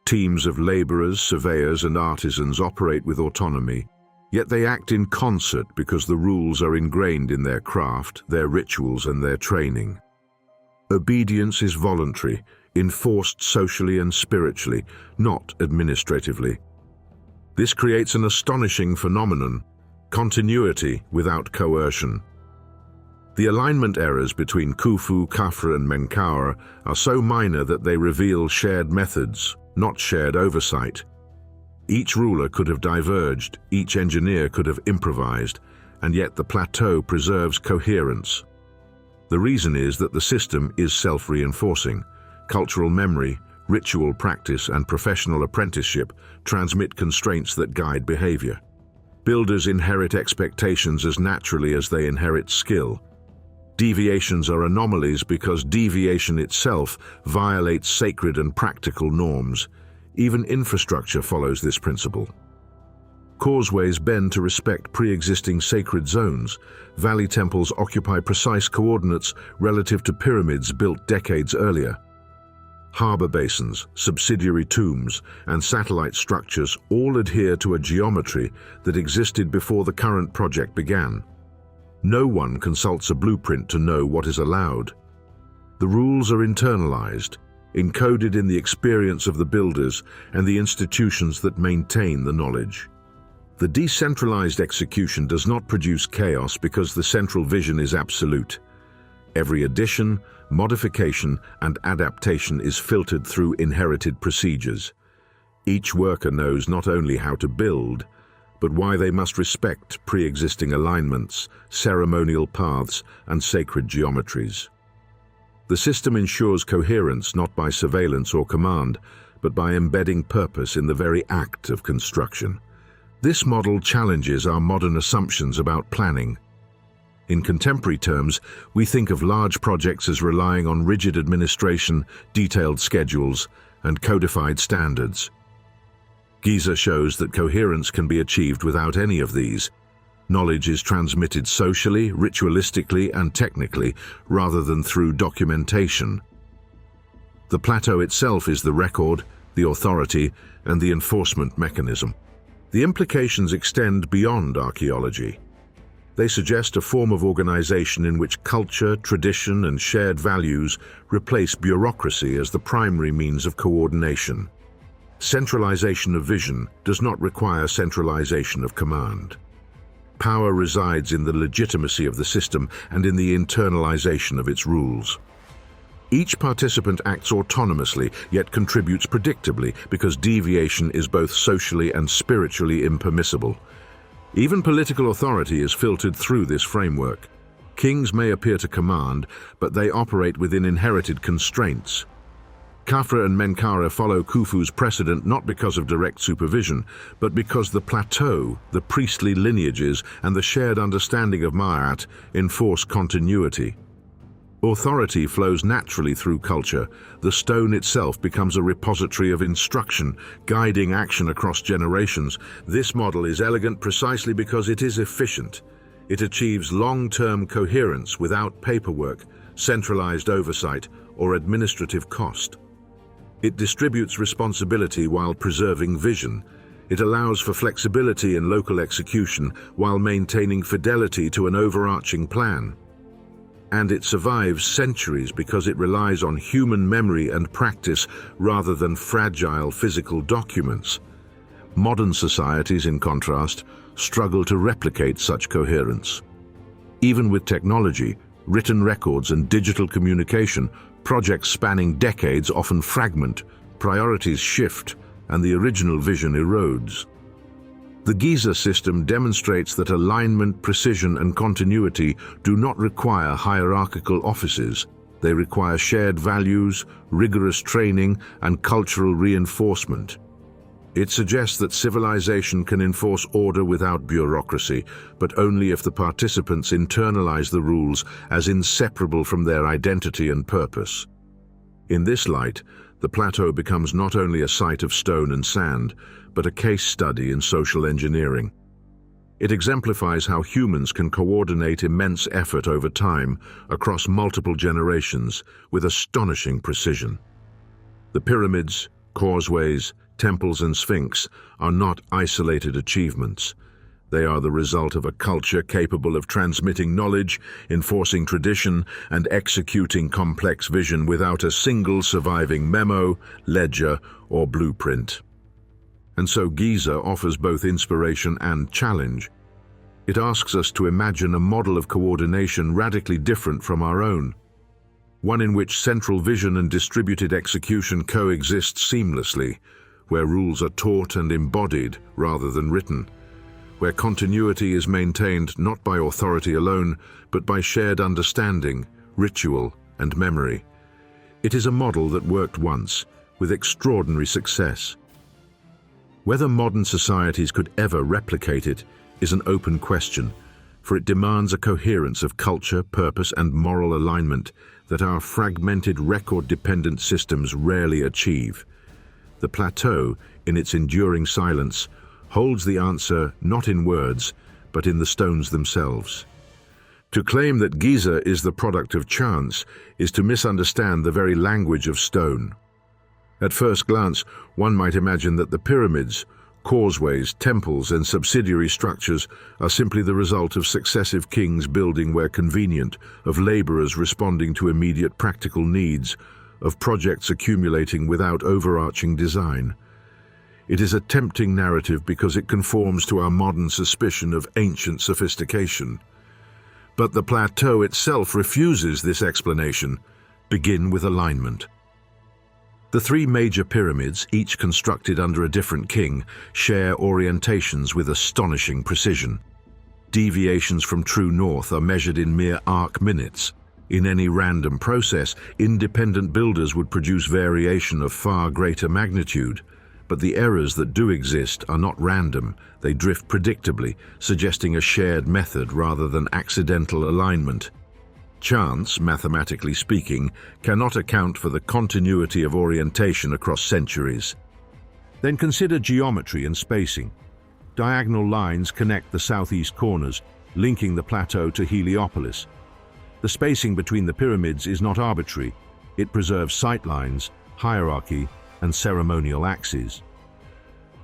Teams of laborers, surveyors, and artisans operate with autonomy, yet they act in concert because the rules are ingrained in their craft, their rituals, and their training. Obedience is voluntary, enforced socially and spiritually, not administratively. This creates an astonishing phenomenon: continuity without coercion. The alignment errors between Khufu, Khafre, and Menkaure are so minor that they reveal shared methods, not shared oversight. Each ruler could have diverged, each engineer could have improvised, and yet the plateau preserves coherence. The reason is that the system is self-reinforcing. Cultural memory, ritual practice, and professional apprenticeship transmit constraints that guide behavior. Builders inherit expectations as naturally as they inherit skill. Deviations are anomalies because deviation itself violates sacred and practical norms. Even infrastructure follows this principle. Causeways bend to respect pre-existing sacred zones. Valley temples occupy precise coordinates relative to pyramids built decades earlier. Harbor basins, subsidiary tombs, and satellite structures all adhere to a geometry that existed before the current project began. No one consults a blueprint to know what is allowed. The rules are internalized, encoded in the experience of the builders and the institutions that maintain the knowledge. The decentralized execution does not produce chaos because the central vision is absolute. Every addition, modification, and adaptation is filtered through inherited procedures. Each worker knows not only how to build, but why they must respect pre-existing alignments, ceremonial paths, and sacred geometries. The system ensures coherence not by surveillance or command, but by embedding purpose in the very act of construction. This model challenges our modern assumptions about planning. In contemporary terms, we think of large projects as relying on rigid administration, detailed schedules, and codified standards. Giza shows that coherence can be achieved without any of these. Knowledge is transmitted socially, ritualistically, and technically, rather than through documentation. The plateau itself is the record, the authority, and the enforcement mechanism. The implications extend beyond archaeology. They suggest a form of organization in which culture, tradition, and shared values replace bureaucracy as the primary means of coordination. Centralization of vision does not require centralization of command. Power resides in the legitimacy of the system and in the internalization of its rules. Each participant acts autonomously, yet contributes predictably, because deviation is both socially and spiritually impermissible. Even political authority is filtered through this framework. Kings may appear to command, but they operate within inherited constraints. Khafre and Menkaure follow Khufu's precedent not because of direct supervision, but because the plateau, the priestly lineages, and the shared understanding of Ma'at enforce continuity. Authority flows naturally through culture. The stone itself becomes a repository of instruction, guiding action across generations. This model is elegant precisely because it is efficient. It achieves long-term coherence without paperwork, centralized oversight, or administrative cost. It distributes responsibility while preserving vision. It allows for flexibility in local execution while maintaining fidelity to an overarching plan. And it survives centuries because it relies on human memory and practice rather than fragile physical documents. Modern societies, in contrast, struggle to replicate such coherence. Even with technology, written records and digital communication, projects spanning decades often fragment, priorities shift, and the original vision erodes. The Giza system demonstrates that alignment, precision, and continuity do not require hierarchical offices. They require shared values, rigorous training, and cultural reinforcement. It suggests that civilization can enforce order without bureaucracy, but only if the participants internalize the rules as inseparable from their identity and purpose. In this light, the plateau becomes not only a site of stone and sand, but a case study in social engineering. It exemplifies how humans can coordinate immense effort over time across multiple generations with astonishing precision. The pyramids, causeways, temples, and Sphinx are not isolated achievements. They are the result of a culture capable of transmitting knowledge, enforcing tradition, and executing complex vision without a single surviving memo, ledger, or blueprint. And so Giza offers both inspiration and challenge. It asks us to imagine a model of coordination radically different from our own, one in which central vision and distributed execution coexist seamlessly, where rules are taught and embodied rather than written, where continuity is maintained not by authority alone, but by shared understanding, ritual, and memory. It is a model that worked once, with extraordinary success. Whether modern societies could ever replicate it is an open question, for it demands a coherence of culture, purpose, and moral alignment that our fragmented, record-dependent systems rarely achieve. The plateau, in its enduring silence, holds the answer not in words, but in the stones themselves. To claim that Giza is the product of chance is to misunderstand the very language of stone. At first glance, one might imagine that the pyramids, causeways, temples, and subsidiary structures are simply the result of successive kings building where convenient, of laborers responding to immediate practical needs, of projects accumulating without overarching design. It is a tempting narrative because it conforms to our modern suspicion of ancient sophistication. But the plateau itself refuses this explanation. Begin with alignment. The three major pyramids, each constructed under a different king, share orientations with astonishing precision. Deviations from true north are measured in mere arc minutes. In any random process, independent builders would produce variation of far greater magnitude. But the errors that do exist are not random, they drift predictably, suggesting a shared method rather than accidental alignment. Chance, mathematically speaking, cannot account for the continuity of orientation across centuries. Then consider geometry and spacing. Diagonal lines connect the southeast corners, linking the plateau to Heliopolis. The spacing between the pyramids is not arbitrary. It preserves sightlines, hierarchy, and ceremonial axes.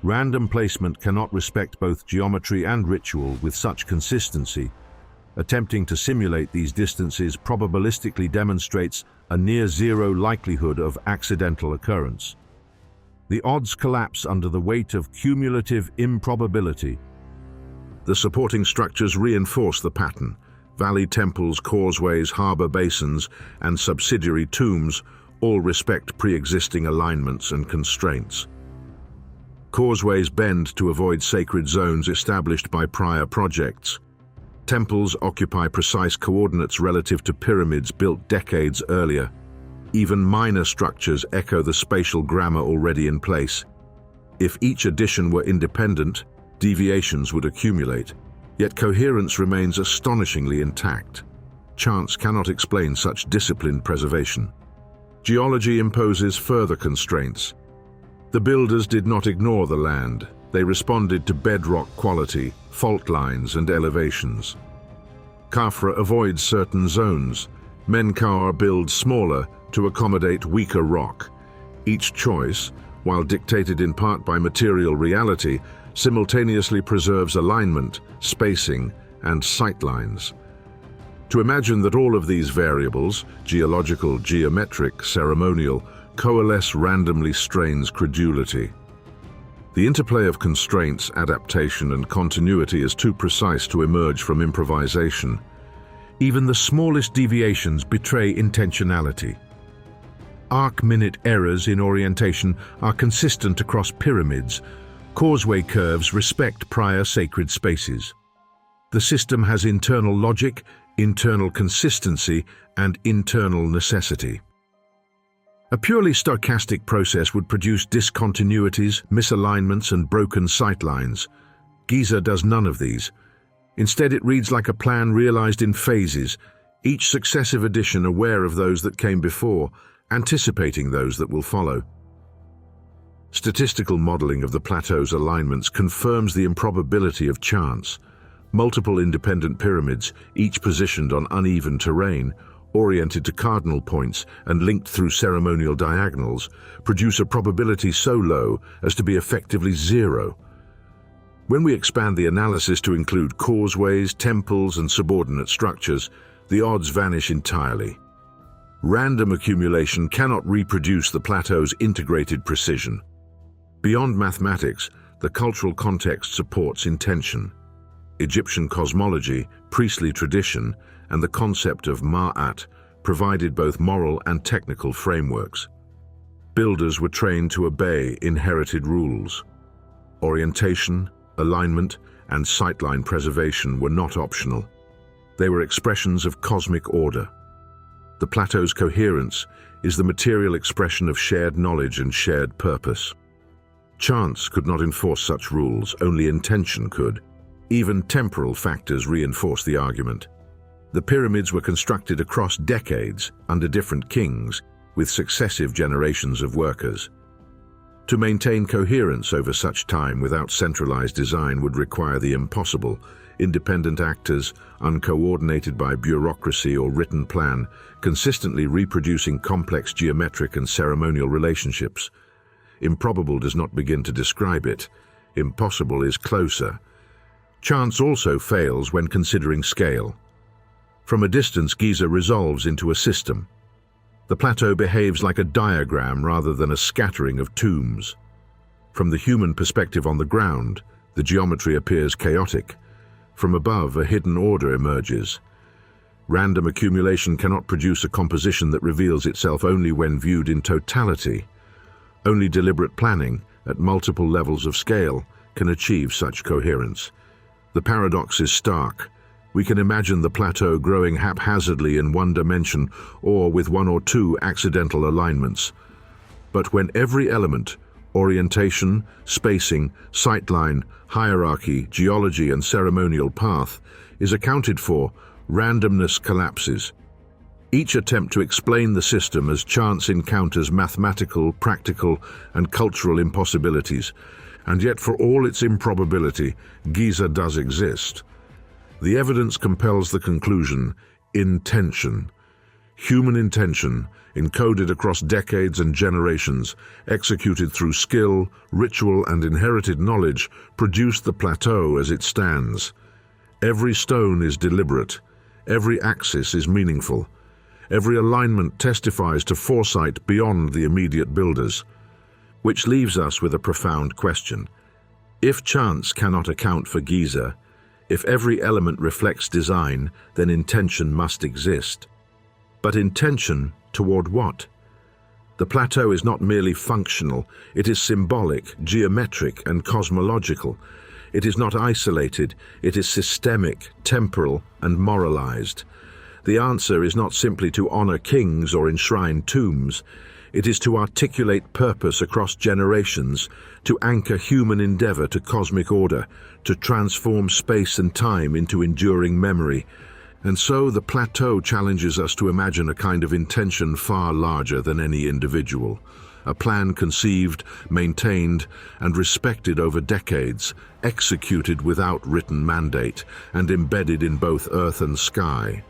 Random placement cannot respect both geometry and ritual with such consistency. Attempting to simulate these distances probabilistically demonstrates a near-zero likelihood of accidental occurrence. The odds collapse under the weight of cumulative improbability. The supporting structures reinforce the pattern. Valley temples, causeways, harbor basins, and subsidiary tombs all respect pre-existing alignments and constraints. Causeways bend to avoid sacred zones established by prior projects. Temples occupy precise coordinates relative to pyramids built decades earlier. Even minor structures echo the spatial grammar already in place. If each addition were independent, deviations would accumulate, yet coherence remains astonishingly intact. chance cannot explain such disciplined preservation. Geology imposes further constraints. The builders did not ignore the land. They responded to bedrock quality, fault lines, and elevations. Khafre avoids certain zones. Menkaure builds smaller to accommodate weaker rock. Each choice, while dictated in part by material reality, simultaneously preserves alignment, spacing, and sightlines. To imagine that all of these variables, geological, geometric, ceremonial, coalesce randomly strains credulity. The interplay of constraints, adaptation, and continuity is too precise to emerge from improvisation. Even the smallest deviations betray intentionality. Arc-minute errors in orientation are consistent across pyramids. Causeway curves respect prior sacred spaces. The system has internal logic, internal consistency, and internal necessity. A purely stochastic process would produce discontinuities, misalignments, and broken sightlines. Giza does none of these. Instead, it reads like a plan realized in phases, each successive edition aware of those that came before, anticipating those that will follow. Statistical modeling of the plateau's alignments confirms the improbability of chance. Multiple independent pyramids, each positioned on uneven terrain, oriented to cardinal points and linked through ceremonial diagonals, produce a probability so low as to be effectively zero. When we expand the analysis to include causeways, temples, and subordinate structures, the odds vanish entirely. Random accumulation cannot reproduce the plateau's integrated precision. Beyond mathematics, the cultural context supports intention. Egyptian cosmology, priestly tradition, and the concept of ma'at provided both moral and technical frameworks. Builders were trained to obey inherited rules. Orientation, alignment, and sightline preservation were not optional. They were expressions of cosmic order. The plateau's coherence is the material expression of shared knowledge and shared purpose. Chance could not enforce such rules, only intention could. Even temporal factors reinforce the argument. The pyramids were constructed across decades under different kings, with successive generations of workers. To maintain coherence over such time without centralized design would require the impossible: independent actors, uncoordinated by bureaucracy or written plan, consistently reproducing complex geometric and ceremonial relationships. Improbable does not begin to describe it. Impossible is closer. Chance also fails when considering scale. From a distance, Giza resolves into a system. The plateau behaves like a diagram rather than a scattering of tombs. From the human perspective on the ground, the geometry appears chaotic. From above, a hidden order emerges. Random accumulation cannot produce a composition that reveals itself only when viewed in totality. Only deliberate planning, at multiple levels of scale, can achieve such coherence. The paradox is stark. We can imagine the plateau growing haphazardly in one dimension or with one or two accidental alignments. But when every element, orientation, spacing, sightline, hierarchy, geology, and ceremonial path, is accounted for, randomness collapses. Each attempt to explain the system as chance encounters mathematical, practical, and cultural impossibilities. And yet, for all its improbability, Giza does exist. The evidence compels the conclusion: intention. Human intention, encoded across decades and generations, executed through skill, ritual, and inherited knowledge, produced the plateau as it stands. Every stone is deliberate. Every axis is meaningful. Every alignment testifies to foresight beyond the immediate builders. Which leaves us with a profound question. If chance cannot account for Giza, if every element reflects design, then intention must exist. But intention toward what? The plateau is not merely functional, it is symbolic, geometric, and cosmological. It is not isolated, it is systemic, temporal, and moralized. The answer is not simply to honor kings or enshrine tombs. It is to articulate purpose across generations, to anchor human endeavor to cosmic order, to transform space and time into enduring memory. And so the plateau challenges us to imagine a kind of intention far larger than any individual, a plan conceived, maintained, and respected over decades, executed without written mandate, and embedded in both earth and sky.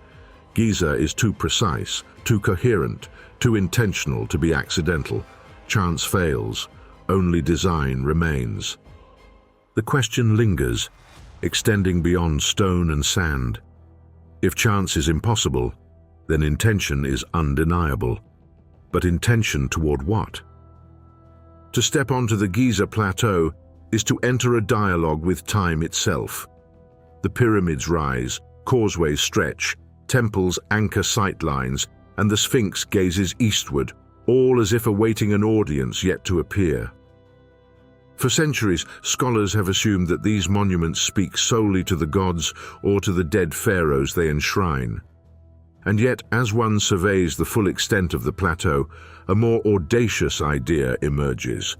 Giza is too precise, too coherent, too intentional to be accidental. Chance fails, only design remains. The question lingers, extending beyond stone and sand. If chance is impossible, then intention is undeniable. But intention toward what? To step onto the Giza Plateau is to enter a dialogue with time itself. The pyramids rise, causeways stretch, temples anchor sightlines, and the Sphinx gazes eastward, all as if awaiting an audience yet to appear. For centuries, scholars have assumed that these monuments speak solely to the gods or to the dead pharaohs they enshrine. And yet, as one surveys the full extent of the plateau, a more audacious idea emerges.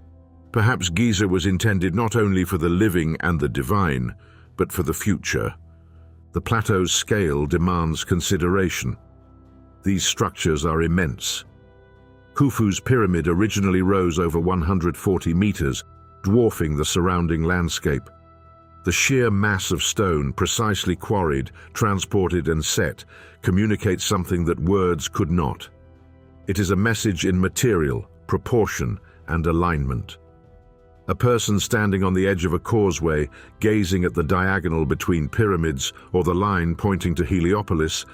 Perhaps Giza was intended not only for the living and the divine, but for the future. The plateau's scale demands consideration. These structures are immense. Khufu's pyramid originally rose over 140 meters, dwarfing the surrounding landscape. The sheer mass of stone, precisely quarried, transported and set, communicates something that words could not. It is a message in material, proportion, and alignment. A person standing on the edge of a causeway, gazing at the diagonal between pyramids or the line pointing to Heliopolis,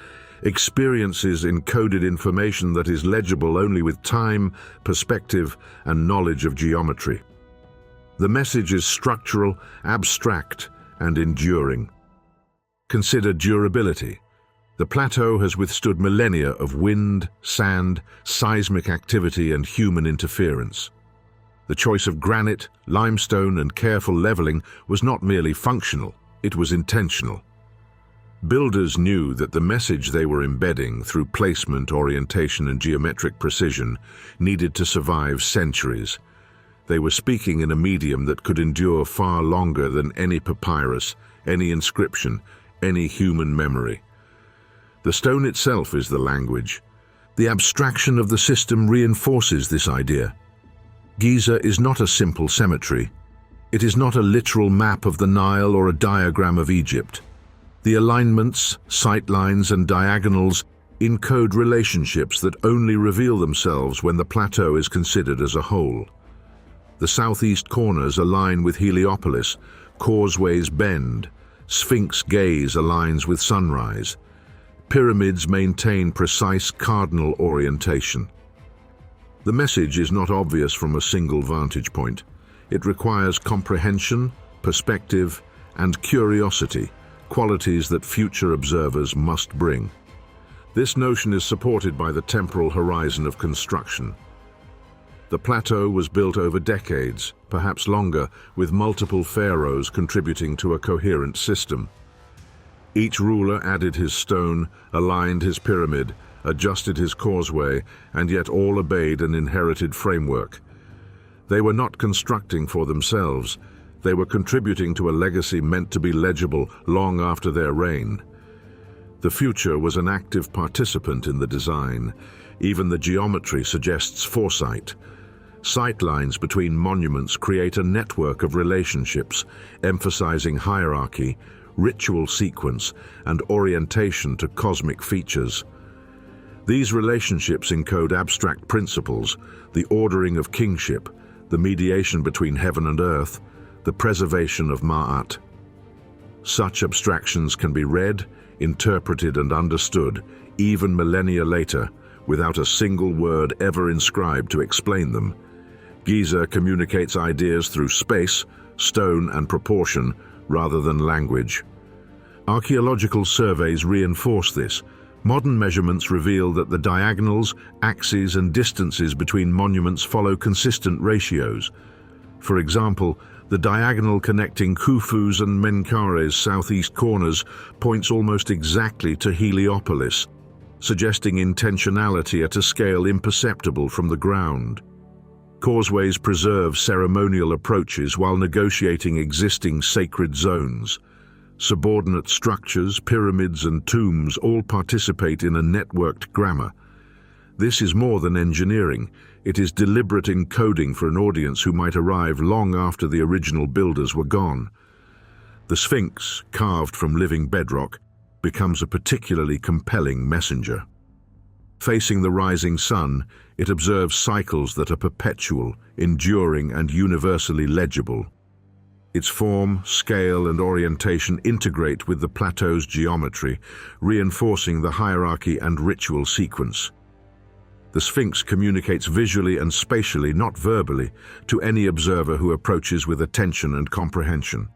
experiences encoded information that is legible only with time, perspective, and knowledge of geometry. The message is structural, abstract, and enduring. Consider durability. The plateau has withstood millennia of wind, sand, seismic activity, and human interference. The choice of granite, limestone, and careful leveling was not merely functional, it was intentional. Builders knew that the message they were embedding through placement, orientation, and geometric precision needed to survive centuries. They were speaking in a medium that could endure far longer than any papyrus, any inscription, any human memory. The stone itself is the language. The abstraction of the system reinforces this idea. Giza is not a simple cemetery. It is not a literal map of the Nile or a diagram of Egypt. The alignments, sightlines, and diagonals encode relationships that only reveal themselves when the plateau is considered as a whole. The southeast corners align with Heliopolis, causeways bend, Sphinx gaze aligns with sunrise. Pyramids maintain precise cardinal orientation. The message is not obvious from a single vantage point. It requires comprehension, perspective, and curiosity, qualities that future observers must bring. This notion is supported by the temporal horizon of construction. The plateau was built over decades, perhaps longer, with multiple pharaohs contributing to a coherent system. Each ruler added his stone, aligned his pyramid, adjusted his causeway, and yet all obeyed an inherited framework. They were not constructing for themselves. They were contributing to a legacy meant to be legible long after their reign. The future was an active participant in the design. Even the geometry suggests foresight. Sightlines between monuments create a network of relationships, emphasizing hierarchy, ritual sequence, and orientation to cosmic features. These relationships encode abstract principles, the ordering of kingship, the mediation between heaven and earth, the preservation of Ma'at. Such abstractions can be read, interpreted, and understood, even millennia later, without a single word ever inscribed to explain them. Giza communicates ideas through space, stone, and proportion, rather than language. Archaeological surveys reinforce this. Modern measurements reveal that the diagonals, axes, and distances between monuments follow consistent ratios. For example, the diagonal connecting Khufu's and Menkaure's southeast corners points almost exactly to Heliopolis, suggesting intentionality at a scale imperceptible from the ground. Causeways preserve ceremonial approaches while negotiating existing sacred zones. Subordinate structures, pyramids and tombs all participate in a networked grammar. This is more than engineering. It is deliberate encoding for an audience who might arrive long after the original builders were gone. The Sphinx, carved from living bedrock, becomes a particularly compelling messenger. Facing the rising sun, it observes cycles that are perpetual, enduring and universally legible. Its form, scale and orientation integrate with the plateau's geometry, reinforcing the hierarchy and ritual sequence. The Sphinx communicates visually and spatially, not verbally, to any observer who approaches with attention and comprehension.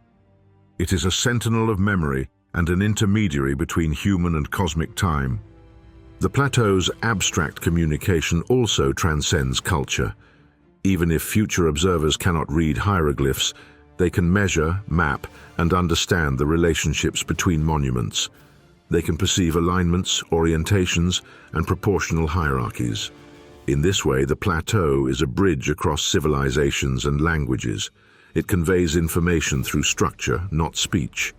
It is a sentinel of memory and an intermediary between human and cosmic time. The plateau's abstract communication also transcends culture. Even if future observers cannot read hieroglyphs, they can measure, map, and understand the relationships between monuments. They can perceive alignments, orientations, and proportional hierarchies. In this way, the plateau is a bridge across civilizations and languages. It conveys information through structure, not speech.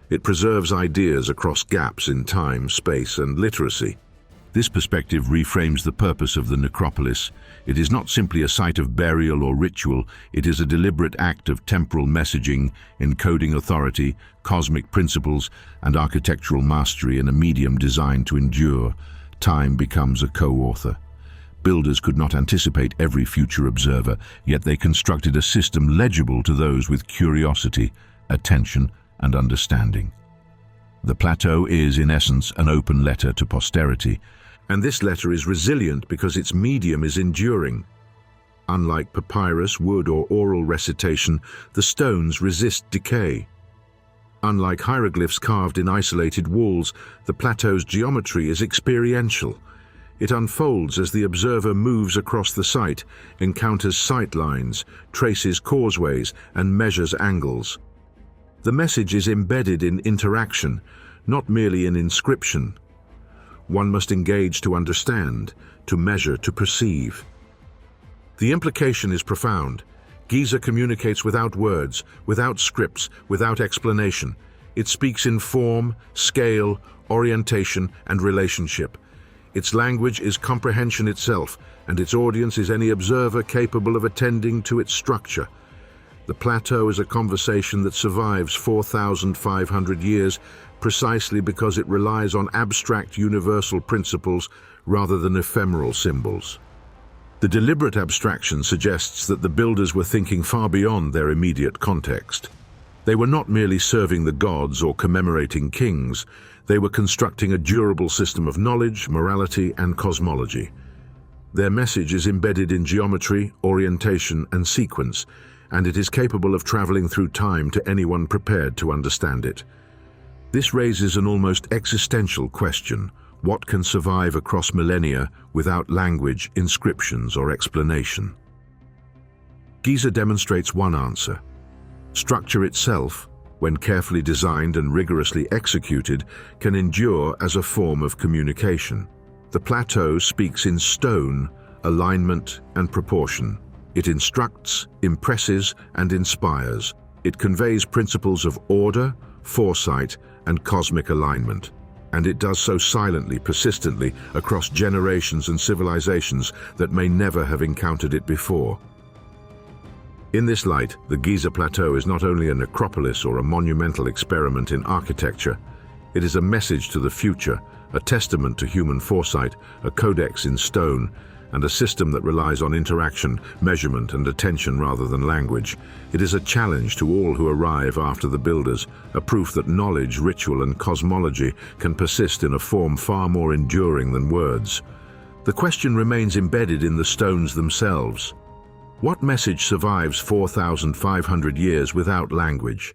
It preserves ideas across gaps in time, space, and literacy. This perspective reframes the purpose of the necropolis. It is not simply a site of burial or ritual, it is a deliberate act of temporal messaging, encoding authority, cosmic principles, and architectural mastery in a medium designed to endure. Time becomes a co-author. Builders could not anticipate every future observer, yet they constructed a system legible to those with curiosity, attention, and understanding. The plateau is, in essence, an open letter to posterity, and this letter is resilient because its medium is enduring. Unlike papyrus, wood, or oral recitation, the stones resist decay. Unlike hieroglyphs carved in isolated walls, the plateau's geometry is experiential. It unfolds as the observer moves across the site, encounters sight lines, traces causeways, and measures angles. The message is embedded in interaction, not merely in inscription. One must engage to understand, to measure, to perceive. The implication is profound. Giza communicates without words, without scripts, without explanation. It speaks in form, scale, orientation, and relationship. Its language is comprehension itself, and its audience is any observer capable of attending to its structure. The plateau is a conversation that survives 4,500 years precisely because it relies on abstract universal principles rather than ephemeral symbols. The deliberate abstraction suggests that the builders were thinking far beyond their immediate context. They were not merely serving the gods or commemorating kings, they were constructing a durable system of knowledge, morality, and cosmology. Their message is embedded in geometry, orientation, and sequence, and it is capable of traveling through time to anyone prepared to understand it. This raises an almost existential question: what can survive across millennia without language, inscriptions, or explanation? Giza demonstrates one answer. Structure itself, when carefully designed and rigorously executed, can endure as a form of communication. The plateau speaks in stone, alignment, and proportion. It instructs, impresses, and inspires. It conveys principles of order, foresight, and cosmic alignment. And it does so silently, persistently, across generations and civilizations that may never have encountered it before. In this light, the Giza Plateau is not only a necropolis or a monumental experiment in architecture, it is a message to the future, a testament to human foresight, a codex in stone, and a system that relies on interaction, measurement, and attention rather than language. It is a challenge to all who arrive after the builders, a proof that knowledge, ritual, and cosmology can persist in a form far more enduring than words. The question remains embedded in the stones themselves. What message survives 4,500 years without language?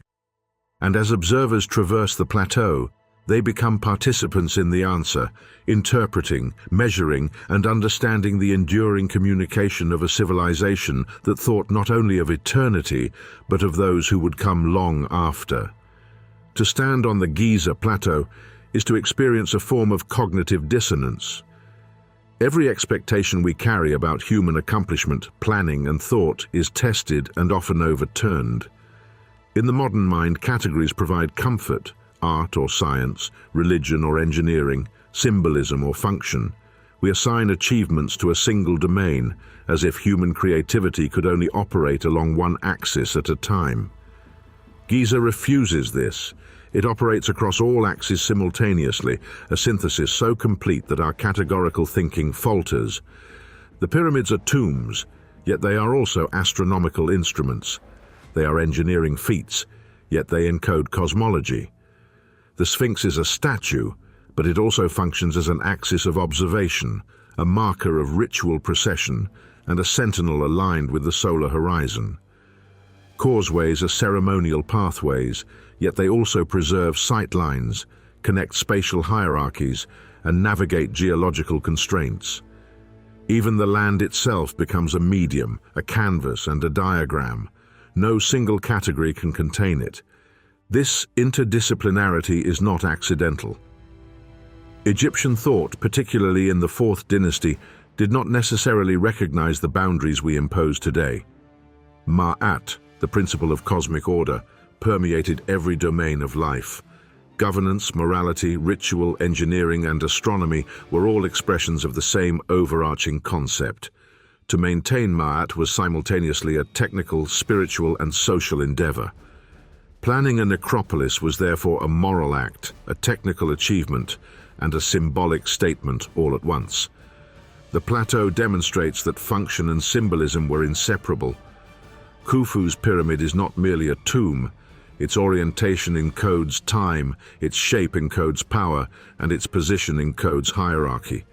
And as observers traverse the plateau, they become participants in the answer, interpreting, measuring, and understanding the enduring communication of a civilization that thought not only of eternity, but of those who would come long after. To stand on the Giza Plateau is to experience a form of cognitive dissonance. Every expectation we carry about human accomplishment, planning, and thought is tested and often overturned. In the modern mind, categories provide comfort, art or science, religion or engineering, symbolism or function. We assign achievements to a single domain, as if human creativity could only operate along one axis at a time. Giza refuses this. It operates across all axes simultaneously, a synthesis so complete that our categorical thinking falters. The pyramids are tombs, yet they are also astronomical instruments. They are engineering feats, yet they encode cosmology. The Sphinx is a statue, but it also functions as an axis of observation, a marker of ritual procession, and a sentinel aligned with the solar horizon. Causeways are ceremonial pathways, yet they also preserve sight lines, connect spatial hierarchies, and navigate geological constraints. Even the land itself becomes a medium, a canvas, and a diagram. No single category can contain it. This interdisciplinarity is not accidental. Egyptian thought, particularly in the 4th dynasty, did not necessarily recognize the boundaries we impose today. Ma'at, the principle of cosmic order, permeated every domain of life. Governance, morality, ritual, engineering, and astronomy were all expressions of the same overarching concept. To maintain Ma'at was simultaneously a technical, spiritual, and social endeavor. Planning a necropolis was therefore a moral act, a technical achievement, and a symbolic statement all at once. The plateau demonstrates that function and symbolism were inseparable. Khufu's pyramid is not merely a tomb. Its orientation encodes time, its shape encodes power, and its position encodes hierarchy.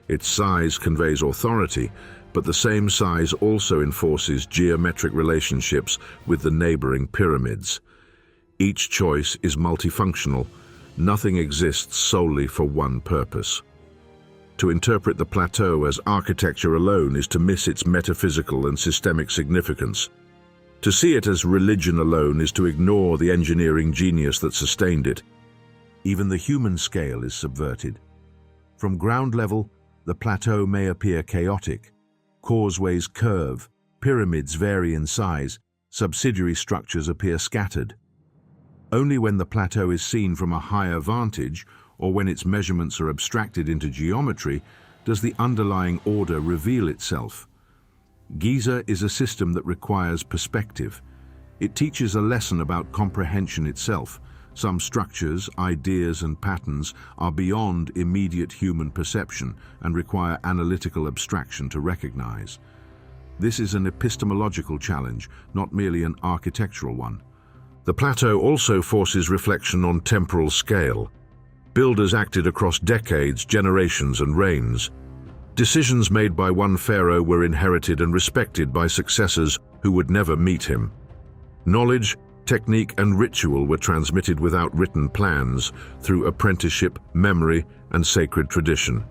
Its size conveys authority, but the same size also enforces geometric relationships with the neighboring pyramids. Each choice is multifunctional. Nothing exists solely for one purpose. To interpret the plateau as architecture alone is to miss its metaphysical and systemic significance. To see it as religion alone is to ignore the engineering genius that sustained it. Even the human scale is subverted. From ground level, the plateau may appear chaotic. Causeways curve, pyramids vary in size, subsidiary structures appear scattered. Only when the plateau is seen from a higher vantage, or when its measurements are abstracted into geometry, does the underlying order reveal itself. Giza is a system that requires perspective. It teaches a lesson about comprehension itself. Some structures, ideas, and patterns are beyond immediate human perception and require analytical abstraction to recognize. This is an epistemological challenge, not merely an architectural one. The plateau also forces reflection on temporal scale. Builders acted across decades, generations, and reigns. Decisions made by one pharaoh were inherited and respected by successors who would never meet him. Knowledge, technique, and ritual were transmitted without written plans through apprenticeship, memory, and sacred tradition.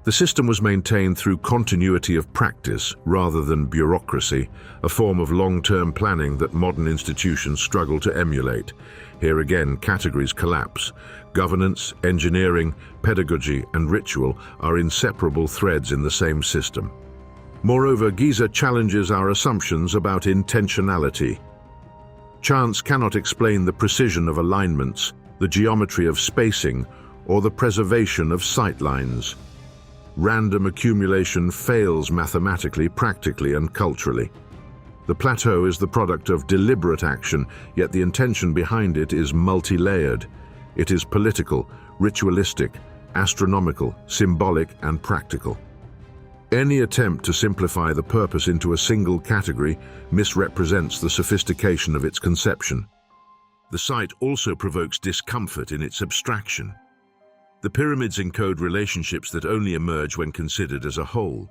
The system was maintained through continuity of practice rather than bureaucracy, a form of long-term planning that modern institutions struggle to emulate. Here again, categories collapse. Governance, engineering, pedagogy, and ritual are inseparable threads in the same system. Moreover, Giza challenges our assumptions about intentionality. Chance cannot explain the precision of alignments, the geometry of spacing, or the preservation of sightlines. Random accumulation fails mathematically, practically, and culturally. The plateau is the product of deliberate action, yet the intention behind it is multi-layered. It is political, ritualistic, astronomical, symbolic, and practical. Any attempt to simplify the purpose into a single category misrepresents the sophistication of its conception. The site also provokes discomfort in its abstraction. The pyramids encode relationships that only emerge when considered as a whole.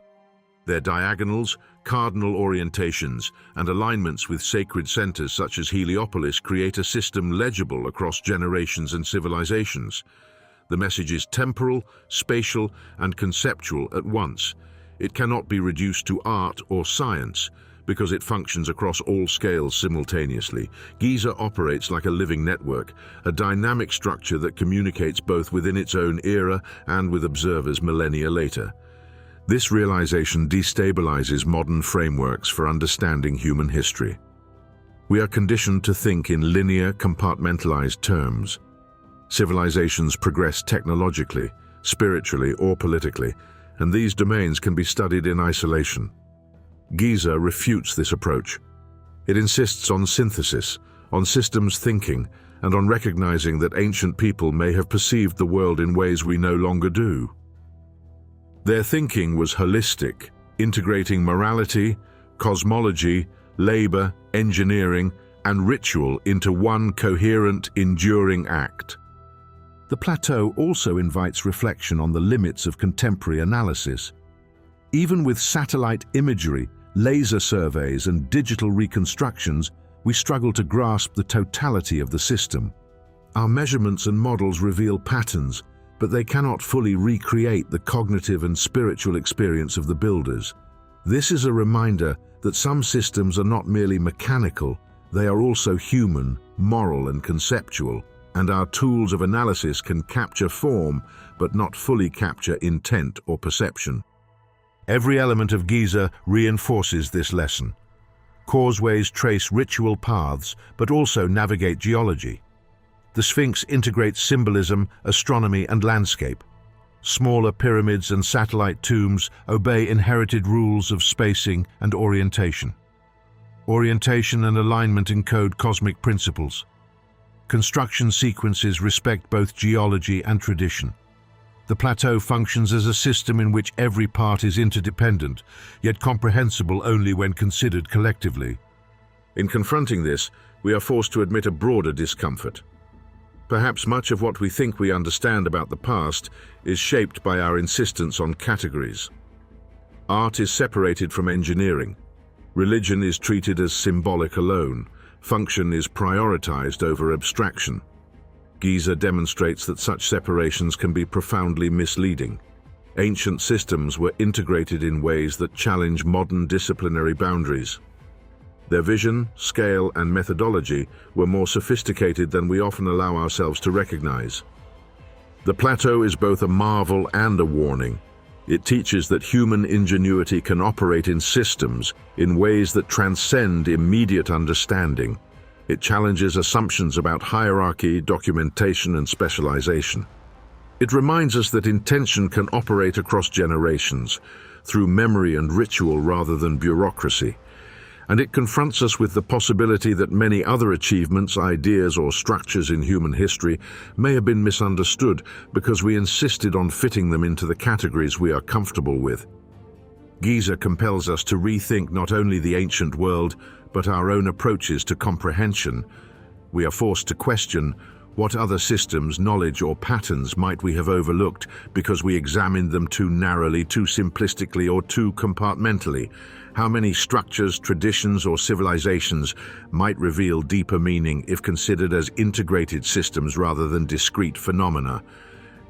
Their diagonals, cardinal orientations, and alignments with sacred centers such as Heliopolis create a system legible across generations and civilizations. The message is temporal, spatial, and conceptual at once. It cannot be reduced to art or science, because it functions across all scales simultaneously. Giza operates like a living network, a dynamic structure that communicates both within its own era and with observers millennia later. This realization destabilizes modern frameworks for understanding human history. We are conditioned to think in linear, compartmentalized terms. Civilizations progress technologically, spiritually, or politically, and these domains can be studied in isolation. Giza refutes this approach. It insists on synthesis, on systems thinking, and on recognizing that ancient people may have perceived the world in ways we no longer do. Their thinking was holistic, integrating morality, cosmology, labor, engineering, and ritual into one coherent, enduring act. The plateau also invites reflection on the limits of contemporary analysis. Even with satellite imagery, laser surveys, and digital reconstructions, we struggle to grasp the totality of the system. Our measurements and models reveal patterns, but they cannot fully recreate the cognitive and spiritual experience of the builders. This is a reminder that some systems are not merely mechanical, they are also human, moral, and conceptual, and our tools of analysis can capture form, but not fully capture intent or perception. Every element of Giza reinforces this lesson. Causeways trace ritual paths, but also navigate geology. The Sphinx integrates symbolism, astronomy, and landscape. Smaller pyramids and satellite tombs obey inherited rules of spacing and orientation. Orientation and alignment encode cosmic principles. Construction sequences respect both geology and tradition. The plateau functions as a system in which every part is interdependent, yet comprehensible only when considered collectively. In confronting this, we are forced to admit a broader discomfort. Perhaps much of what we think we understand about the past is shaped by our insistence on categories. Art is separated from engineering. Religion is treated as symbolic alone. Function is prioritized over abstraction. Giza demonstrates that such separations can be profoundly misleading. Ancient systems were integrated in ways that challenge modern disciplinary boundaries. Their vision, scale, and methodology were more sophisticated than we often allow ourselves to recognize. The plateau is both a marvel and a warning. It teaches that human ingenuity can operate in systems in ways that transcend immediate understanding. It challenges assumptions about hierarchy, documentation, and specialization. It reminds us that intention can operate across generations, through memory and ritual rather than bureaucracy. And it confronts us with the possibility that many other achievements, ideas, or structures in human history may have been misunderstood because we insisted on fitting them into the categories we are comfortable with. Giza compels us to rethink not only the ancient world, but our own approaches to comprehension. We are forced to question what other systems, knowledge, or patterns might we have overlooked because we examined them too narrowly, too simplistically, or too compartmentally. How many structures, traditions, or civilizations might reveal deeper meaning if considered as integrated systems rather than discrete phenomena?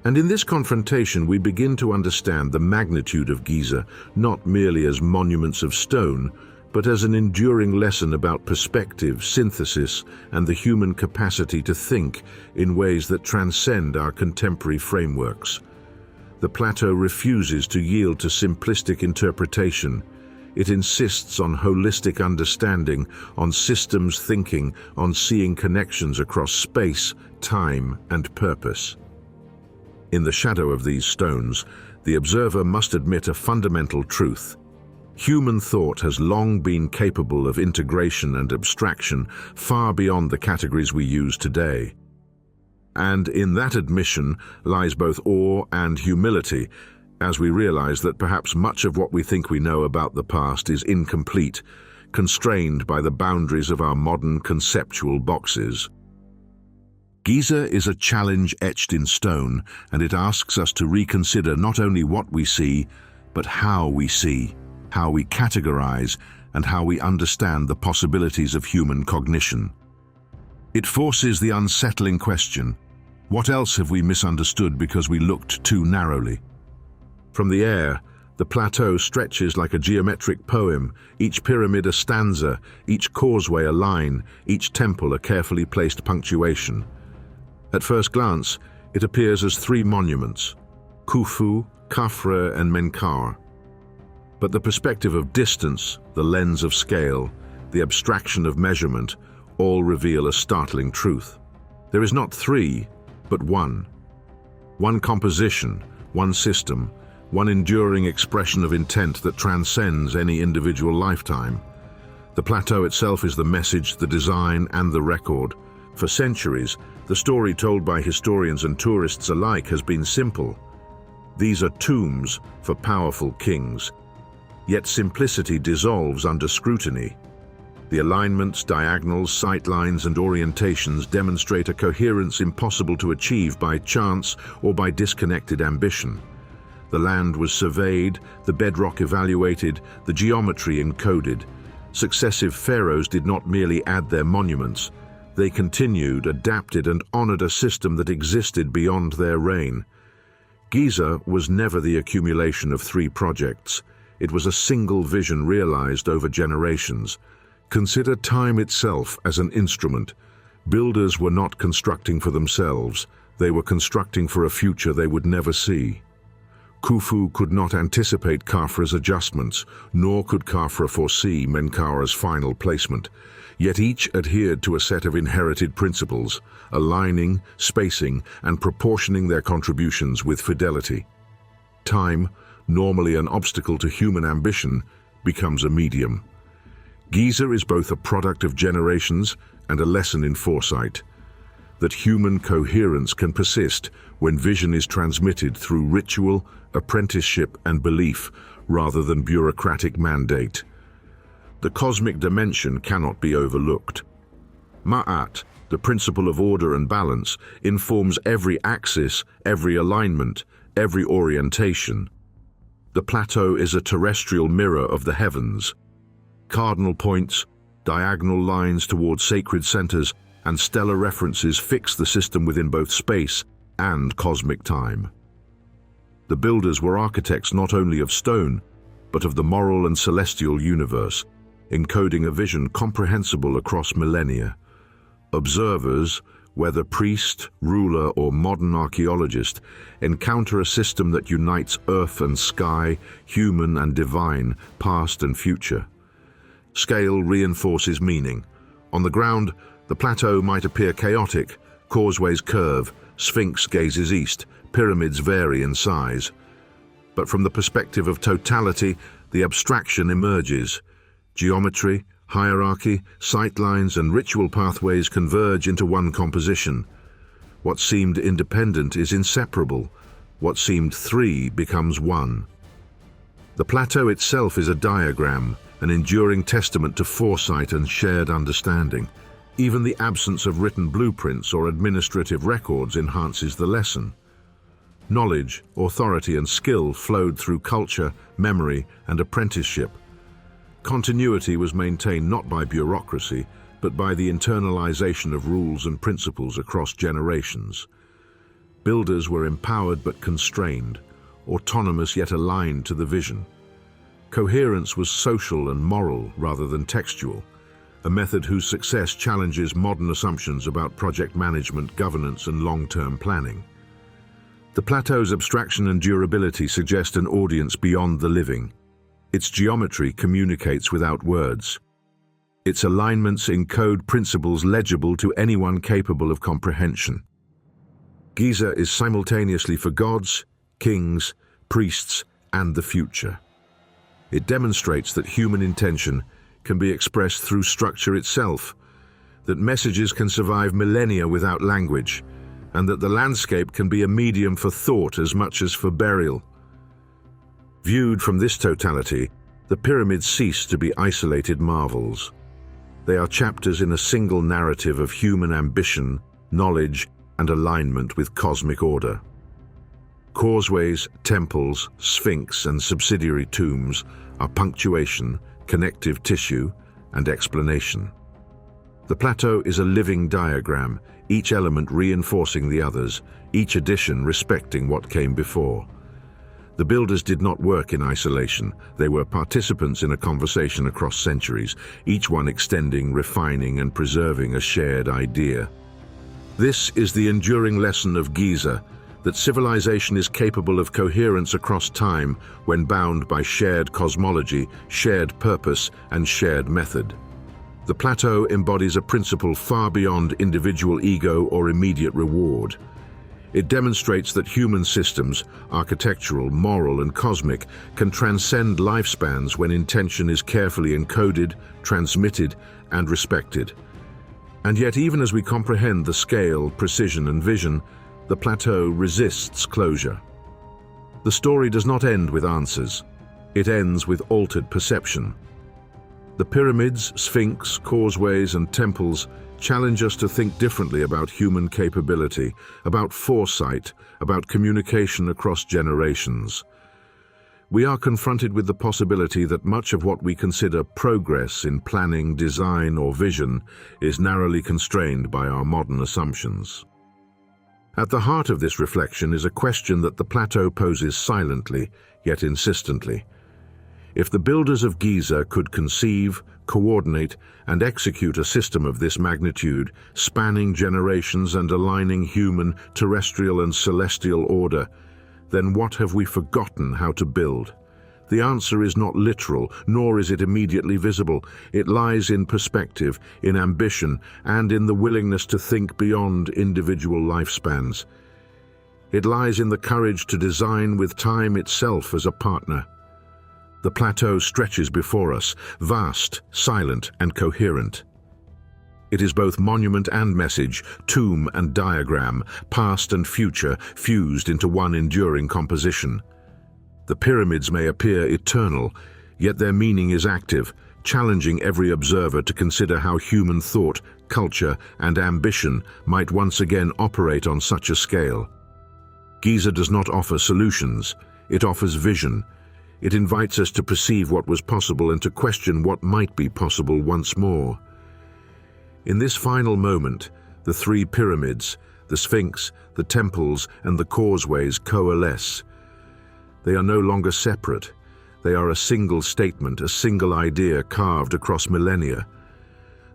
And in this confrontation, we begin to understand the magnitude of Giza, not merely as monuments of stone, but as an enduring lesson about perspective, synthesis, and the human capacity to think in ways that transcend our contemporary frameworks. The plateau refuses to yield to simplistic interpretation. It insists on holistic understanding, on systems thinking, on seeing connections across space, time, and purpose. In the shadow of these stones, the observer must admit a fundamental truth. Human thought has long been capable of integration and abstraction far beyond the categories we use today. And in that admission lies both awe and humility, as we realize that perhaps much of what we think we know about the past is incomplete, constrained by the boundaries of our modern conceptual boxes. Giza is a challenge etched in stone, and it asks us to reconsider not only what we see, but how we see, how we categorize, and how we understand the possibilities of human cognition. It forces the unsettling question, what else have we misunderstood because we looked too narrowly? From the air, the plateau stretches like a geometric poem, each pyramid a stanza, each causeway a line, each temple a carefully placed punctuation. At first glance, it appears as three monuments, Khufu, Khafre, and Menkaure. But the perspective of distance, the lens of scale, the abstraction of measurement, all reveal a startling truth. There is not three, but one. One composition, one system, one enduring expression of intent that transcends any individual lifetime. The plateau itself is the message, the design, and the record. For centuries, the story told by historians and tourists alike has been simple. These are tombs for powerful kings. Yet simplicity dissolves under scrutiny. The alignments, diagonals, sightlines, and orientations demonstrate a coherence impossible to achieve by chance or by disconnected ambition. The land was surveyed, the bedrock evaluated, the geometry encoded. Successive pharaohs did not merely add their monuments. They continued, adapted, and honored a system that existed beyond their reign. Giza was never the accumulation of three projects. It was a single vision realized over generations. Consider time itself as an instrument. Builders were not constructing for themselves. They were constructing for a future they would never see. Khufu could not anticipate Khafre's adjustments, nor could Khafre foresee Menkaure's final placement. Yet each adhered to a set of inherited principles, aligning, spacing, and proportioning their contributions with fidelity. Time, normally an obstacle to human ambition, becomes a medium. Giza is both a product of generations and a lesson in foresight. That human coherence can persist when vision is transmitted through ritual, apprenticeship, and belief, rather than bureaucratic mandate. The cosmic dimension cannot be overlooked. Ma'at, the principle of order and balance, informs every axis, every alignment, every orientation. The plateau is a terrestrial mirror of the heavens. Cardinal points, diagonal lines toward sacred centers, and stellar references fix the system within both space and cosmic time. The builders were architects not only of stone, but of the moral and celestial universe, encoding a vision comprehensible across millennia. Observers, whether priest, ruler, or modern archaeologist, encounter a system that unites earth and sky, human and divine, past and future. Scale reinforces meaning. On the ground, the plateau might appear chaotic, causeways curve, Sphinx gazes east, pyramids vary in size. But from the perspective of totality, the abstraction emerges. Geometry, hierarchy, sightlines, and ritual pathways converge into one composition. What seemed independent is inseparable. What seemed three becomes one. The plateau itself is a diagram, an enduring testament to foresight and shared understanding. Even the absence of written blueprints or administrative records enhances the lesson. Knowledge, authority, and skill flowed through culture, memory, and apprenticeship. Continuity was maintained not by bureaucracy, but by the internalization of rules and principles across generations. Builders were empowered but constrained, autonomous yet aligned to the vision. Coherence was social and moral rather than textual, a method whose success challenges modern assumptions about project management, governance, and long-term planning. The plateau's abstraction and durability suggest an audience beyond the living. Its geometry communicates without words. Its alignments encode principles legible to anyone capable of comprehension. Giza is simultaneously for gods, kings, priests, and the future. It demonstrates that human intention can be expressed through structure itself, that messages can survive millennia without language, and that the landscape can be a medium for thought as much as for burial. Viewed from this totality, the pyramids cease to be isolated marvels. They are chapters in a single narrative of human ambition, knowledge, and alignment with cosmic order. Causeways, temples, sphinx, and subsidiary tombs are punctuation, connective tissue, and explanation. The plateau is a living diagram, each element reinforcing the others, each addition respecting what came before. The builders did not work in isolation. They were participants in a conversation across centuries, each one extending, refining, and preserving a shared idea. This is the enduring lesson of Giza, that civilization is capable of coherence across time when bound by shared cosmology, shared purpose, and shared method. The plateau embodies a principle far beyond individual ego or immediate reward. It demonstrates that human systems, architectural, moral, and cosmic, can transcend lifespans when intention is carefully encoded, transmitted, and respected. And yet, even as we comprehend the scale, precision, and vision, the plateau resists closure. The story does not end with answers. It ends with altered perception. The pyramids, Sphinx, causeways, and temples challenge us to think differently about human capability, about foresight, about communication across generations. We are confronted with the possibility that much of what we consider progress in planning, design, or vision is narrowly constrained by our modern assumptions. At the heart of this reflection is a question that the plateau poses silently, yet insistently. If the builders of Giza could conceive, coordinate, and execute a system of this magnitude, spanning generations and aligning human, terrestrial, and celestial order, then what have we forgotten how to build? The answer is not literal, nor is it immediately visible. It lies in perspective, in ambition, and in the willingness to think beyond individual lifespans. It lies in the courage to design with time itself as a partner. The plateau stretches before us, vast, silent, and coherent. It is both monument and message, tomb and diagram, past and future fused into one enduring composition. The pyramids may appear eternal, yet their meaning is active, challenging every observer to consider how human thought, culture, and ambition might once again operate on such a scale. Giza does not offer solutions, it offers vision. It invites us to perceive what was possible and to question what might be possible once more. In this final moment, the three pyramids, the Sphinx, the temples, and the causeways coalesce. They are no longer separate. They are a single statement, a single idea carved across millennia.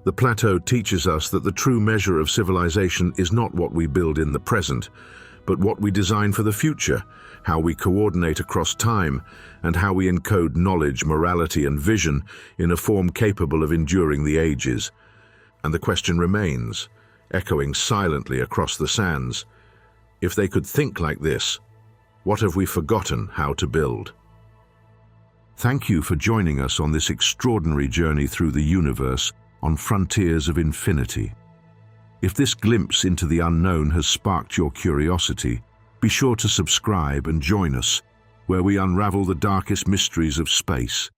The plateau teaches us that the true measure of civilization is not what we build in the present, but what we design for the future, how we coordinate across time, and how we encode knowledge, morality, and vision in a form capable of enduring the ages. And the question remains, echoing silently across the sands, if they could think like this, what have we forgotten how to build? Thank you for joining us on this extraordinary journey through the universe on frontiers of infinity. If this glimpse into the unknown has sparked your curiosity, be sure to subscribe and join us, where we unravel the darkest mysteries of space.